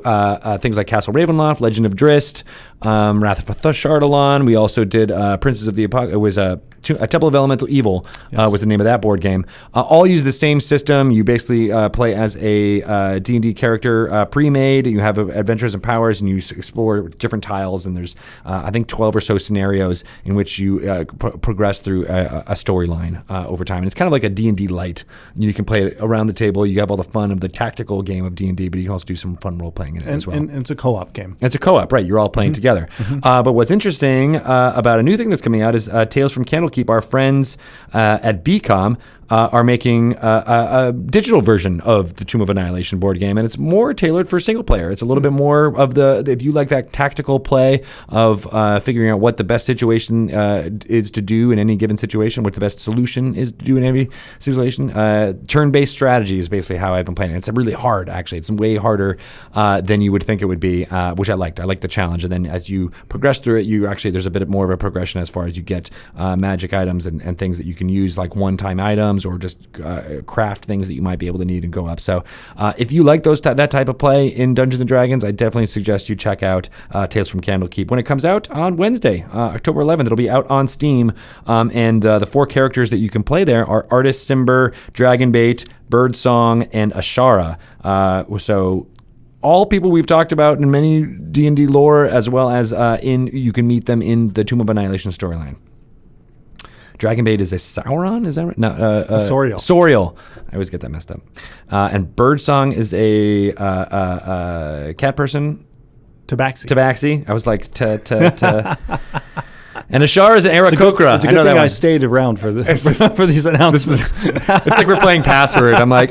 things like Castle Ravenloft, Legend of Drizzt, Wrath of Thashardalan. We also did Princes of the Apocalypse. It was a Temple of Elemental Evil was the name of that board game. All use the same system. You basically play as a D&D character pre-made. You have adventures and powers, and you explore different tiles. And there's, I think, 12 or so scenarios in which you progress through a storyline over time. And it's kind of like a D&D light. You can play it around the table. You have all the fun of the tactical game of D&D, but you can also do some fun role-playing in it as well. And it's a co-op game. It's a co-op, right. You're all playing together. Mm-hmm. But what's interesting about a new thing that's coming out is Tales from Candlekeep. Our friends at BCOM are making a digital version of the Tomb of Annihilation board game, and it's more tailored for single player. It's a little bit more of if you like that tactical play of figuring out what the best situation is to do in any given situation, what the best solution is to do in every situation. Turn-based strategy is basically how I've been playing it. It's really hard, actually. It's way harder than you would think it would be, which I liked. I liked the challenge, and then as you progress through it, there's a bit more of a progression as far as you get magic items and things that you can use, like one-time items items or just craft things that you might be able to need and go up. So if you like that type of play in Dungeons & Dragons, I definitely suggest you check out Tales from Candlekeep when it comes out on Wednesday, October 11th. It'll be out on Steam, and the 4 characters that you can play there are Artist Simber, Dragonbait, Birdsong, and Ashara. So all people we've talked about in many D&D lore, as well as you can meet them in the Tomb of Annihilation storyline. Dragonbait is a Sauron, is that right? No, Soriel. Soriel. I always get that messed up. And Birdsong is a cat person. Tabaxi. I was like, And Ashara is an Aarakocra. It's a good thing I stayed around for this for these announcements. It's like we're playing Password. I'm like,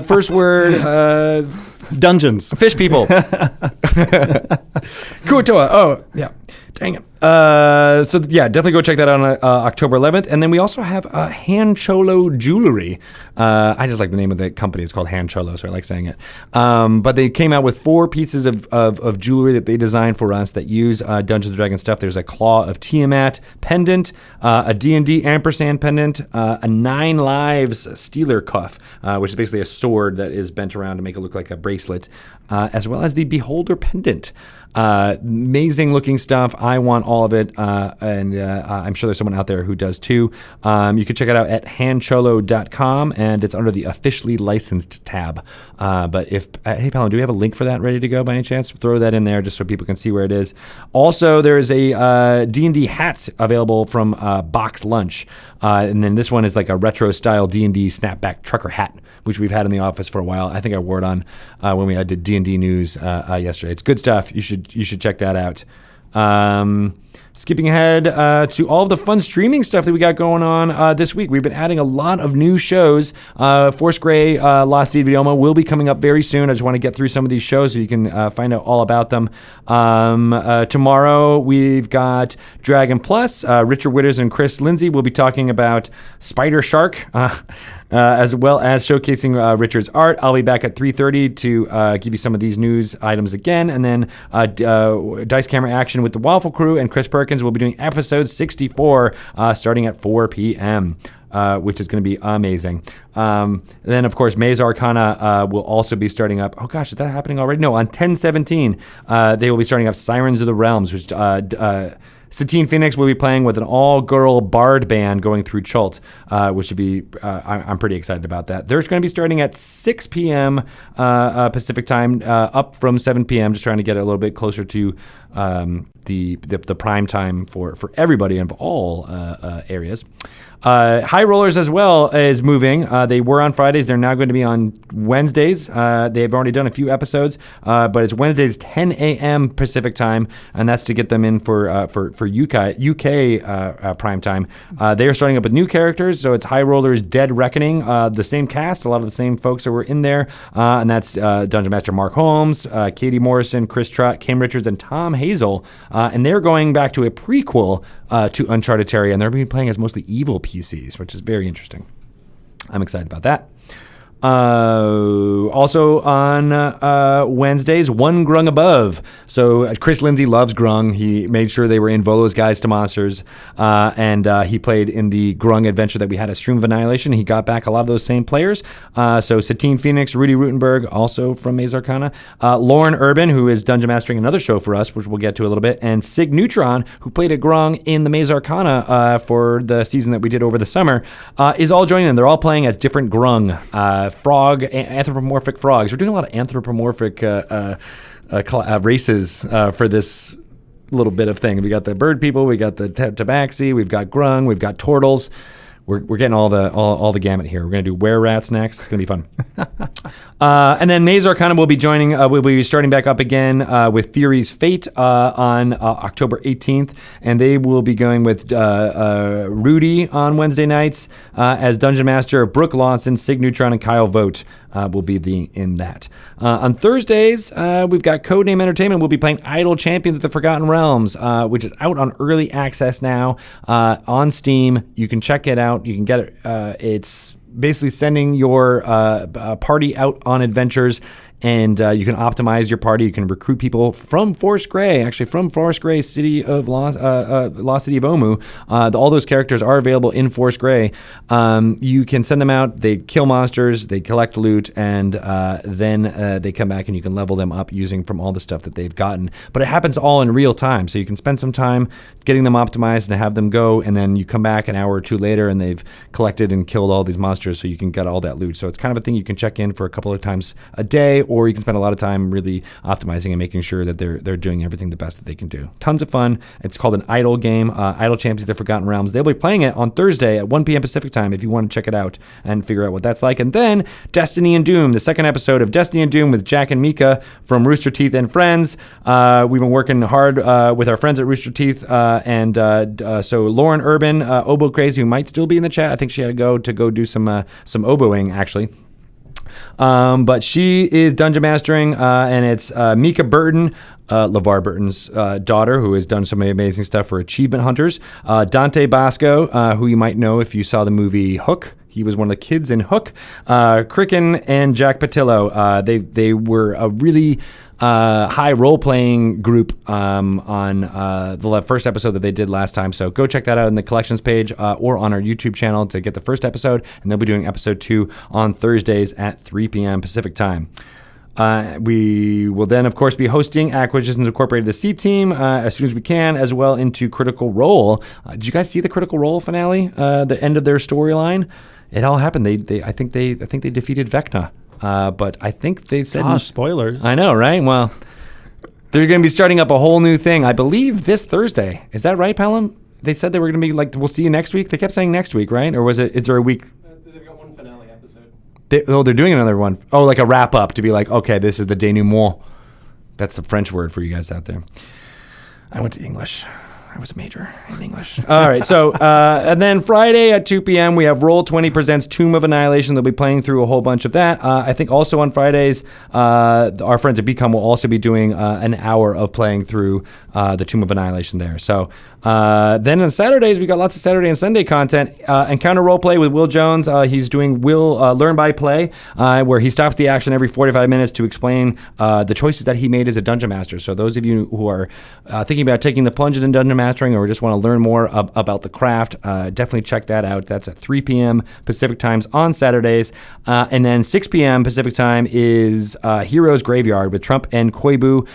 first word, Dungeons. Fish people. Kuatoa. Oh, yeah. Dang it. So yeah, definitely go check that out on October 11th. And then we also have Han Cholo Jewelry. I just like the name of the company. It's called Han Cholo, so I like saying it. But they came out with 4 pieces of jewelry that they designed for us that use Dungeons & Dragons stuff. There's a Claw of Tiamat pendant, a D&D ampersand pendant, a 9 Lives Stealer cuff, which is basically a sword that is bent around to make it look like a bracelet, as well as the Beholder pendant. Amazing looking stuff. I want all of it, and I'm sure there's someone out there who does too. You can check it out at hancholo.com, and it's under the officially licensed tab. But hey Palin, do we have a link for that ready to go by any chance? Throw that in there just so people can see where it is. Also, there is a D&D hats available from Box Lunch, and then this one is like a retro style D&D snapback trucker hat, which we've had in the office for a while. I think I wore it on when we did D&D news yesterday. It's good stuff. You should check that out. Skipping ahead to all of the fun streaming stuff that we got going on this week. We've been adding a lot of new shows. Force Grey, Lost Seed Videoma will be coming up very soon. I just want to get through some of these shows so you can find out all about them. Tomorrow we've got Dragon Plus. Richard Witters and Chris Lindsay will be talking about Spider Shark, as well as showcasing Richard's art. I'll be back at 3:30 to give you some of these news items again. And then Dice Camera Action with the Waffle Crew and Chris Perkins will be doing episode 64 starting at 4 p.m., which is going to be amazing. Then, of course, Maze Arcana will also be starting up. Oh, gosh, is that happening already? No, on 10/17, they will be starting up Sirens of the Realms, which Satine Phoenix will be playing with an all-girl bard band going through Chult, which should be, I'm pretty excited about that. They're going to be starting at 6 p.m. Pacific time, up from 7 p.m., just trying to get it a little bit closer to the prime time for everybody of all areas. High Rollers as well is moving. They were on Fridays. They're now going to be on Wednesdays. They've already done a few episodes, but it's Wednesdays 10 a.m. Pacific time, and that's to get them in for UK prime time. They are starting up with new characters, so it's High Rollers Dead Reckoning, the same cast, a lot of the same folks that were in there, and that's Dungeon Master Mark Holmes, Katie Morrison, Chris Trott, Kim Richards, and Tom Hazel, and they're going back to a prequel to Uncharted Terry, and they're going to be playing as mostly evil PCs, which is very interesting. I'm excited about that. Also on Wednesdays, One Grung Above. So Chris Lindsay loves Grung. He made sure they were in Volo's Guides to Monsters, and he played in the Grung adventure that we had at Stream of Annihilation. He got back a lot of those same players. So Satine Phoenix, Rudy Rutenberg, also from Maze Arcana, Lauren Urban, who is dungeon mastering another show for us, which we'll get to a little bit, and Sig Neutron, who played a Grung in the Maze Arcana for the season that we did over the summer, is all joining them. They're all playing as different Grung. Anthropomorphic frogs. We're doing a lot of anthropomorphic races for this little bit of thing. We got the bird people, we got the tabaxi, we've got grung, we've got turtles. We're getting all the gamut here. We're gonna do were-rats next. It's gonna be fun. And then Maze Arcana will be joining. We'll be starting back up again with Fury's Fate on October 18th, and they will be going with Rudy on Wednesday nights as Dungeon Master. Brooke Lawson, Sig Neutron, and Kyle Vogt will be in that. On Thursdays, we've got Codename Entertainment. We'll be playing Idle Champions of the Forgotten Realms, which is out on early access now on Steam. You can check it out. You can get it. It's basically sending your party out on adventures and you can optimize your party. You can recruit people from Forest Grey, actually from Forest Grey, city of Lost City of Omu. All those characters are available in Forest Grey. You can send them out. They kill monsters. They collect loot, and then they come back, and you can level them up using from all the stuff that they've gotten. But it happens all in real time, so you can spend some time getting them optimized and have them go, and then you come back an hour or two later, and they've collected and killed all these monsters, so you can get all that loot. So it's kind of a thing you can check in for a couple of times a day, or you can spend a lot of time really optimizing and making sure that they're doing everything the best that they can do. Tons of fun. It's called an Idle game. Idle Champions of the Forgotten Realms. They'll be playing it on Thursday at 1 p.m. Pacific time if you want to check it out and figure out what that's like. And then Destiny and Doom, the second episode of Destiny and Doom with Jack and Mika from Rooster Teeth and Friends. We've been working hard with our friends at Rooster Teeth, so Lauren Urban, Oboe Crazy, who might still be in the chat. I think she had to go do some oboeing, actually. But she is dungeon mastering, and it's Mika Burton, LeVar Burton's daughter, who has done some amazing stuff for Achievement Hunters. Dante Bosco, who you might know if you saw the movie Hook. He was one of the kids in Hook. Cricken and Jack Patillo. They were a really high role-playing group on the first episode that they did last time. So go check that out in the collections page or on our YouTube channel to get the first episode. And they'll be doing episode 2 on Thursdays at 3 p.m. Pacific time. We will then, of course, be hosting Acquisitions Incorporated, the C Team, as soon as we can, as well into Critical Role. Did you guys see the Critical Role finale? The end of their storyline? It all happened. I think they defeated Vecna. But I think they said... spoilers. I know, right? Well, they're going to be starting up a whole new thing, I believe, this Thursday. Is that right, Pelham? They said they were going to be like, we'll see you next week. They kept saying next week, right? Or is there a week? They've got one finale episode. They're doing another one. Oh, like a wrap-up to be like, okay, this is the denouement. That's the French word for you guys out there. I went to English. I was a major in English. All right, so and then Friday at 2 p.m. we have Roll20 presents Tomb of Annihilation. They'll be playing through a whole bunch of that. I think also on Fridays, our friends at BCOM will also be doing an hour of playing through the Tomb of Annihilation there. So then on Saturdays, we got lots of Saturday and Sunday content. Encounter Roleplay with Will Jones. He's doing Will Learn by Play, where he stops the action every 45 minutes to explain the choices that he made as a dungeon master. So those of you who are thinking about taking the plunge into dungeon mastering or just want to learn more about the craft, definitely check that out. That's at 3 p.m. Pacific times on Saturdays. And then 6 p.m. Pacific time is Heroes Graveyard with Trump and Koibu.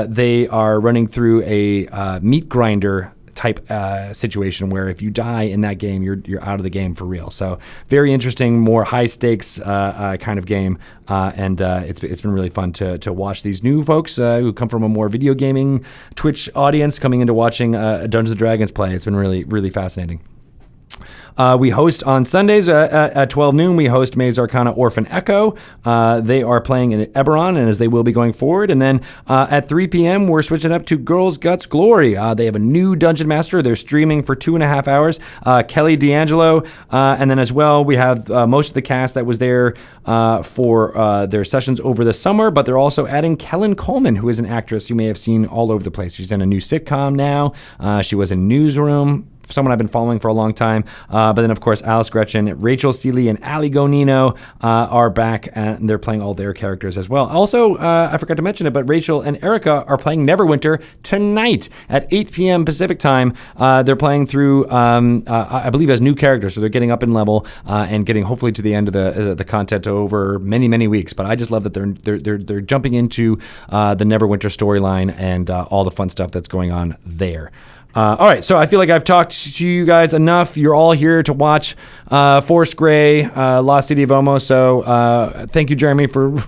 They are running through a meat grinder type situation where if you die in that game, you're out of the game for real. So very interesting, more high stakes kind of game, and it's been really fun to watch these new folks who come from a more video gaming Twitch audience coming into watching Dungeons and Dragons play. It's been really, really fascinating. We host on Sundays at 12 noon. We host Maze Arcana Orphan Echo. They are playing in Eberron, and as they will be going forward. And then at 3 p.m., we're switching up to Girls Guts Glory. They have a new Dungeon Master. They're streaming for 2.5 hours. Kelly D'Angelo. And then as well, we have most of the cast that was there for their sessions over the summer, but they're also adding Kellen Coleman, who is an actress you may have seen all over the place. She's in a new sitcom now. She was in Newsroom, someone I've been following for a long time. But then, of course, Alice Gretchen, Rachel Seeley, and Ali Gonino are back, and they're playing all their characters as well. Also, I forgot to mention it, but Rachel and Erica are playing Neverwinter tonight at 8 p.m. Pacific time. They're playing through, I believe, as new characters, so they're getting up in level and getting hopefully to the end of the content over many, many weeks. But I just love that they're jumping into the Neverwinter storyline and all the fun stuff that's going on there. All right, so I feel like I've talked to you guys enough. You're all here to watch Forest Grey, Lost City of Omo. So thank you, Jeremy, for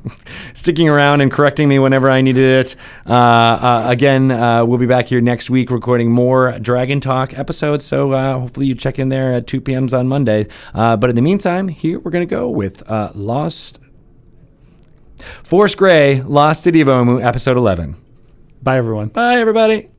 sticking around and correcting me whenever I needed it. Again, we'll be back here next week recording more Dragon Talk episodes. So hopefully you check in there at 2 p.m. on Monday. But in the meantime, here we're going to go with Forest Grey, Lost City of Omu, episode 11. Bye, everyone. Bye, everybody.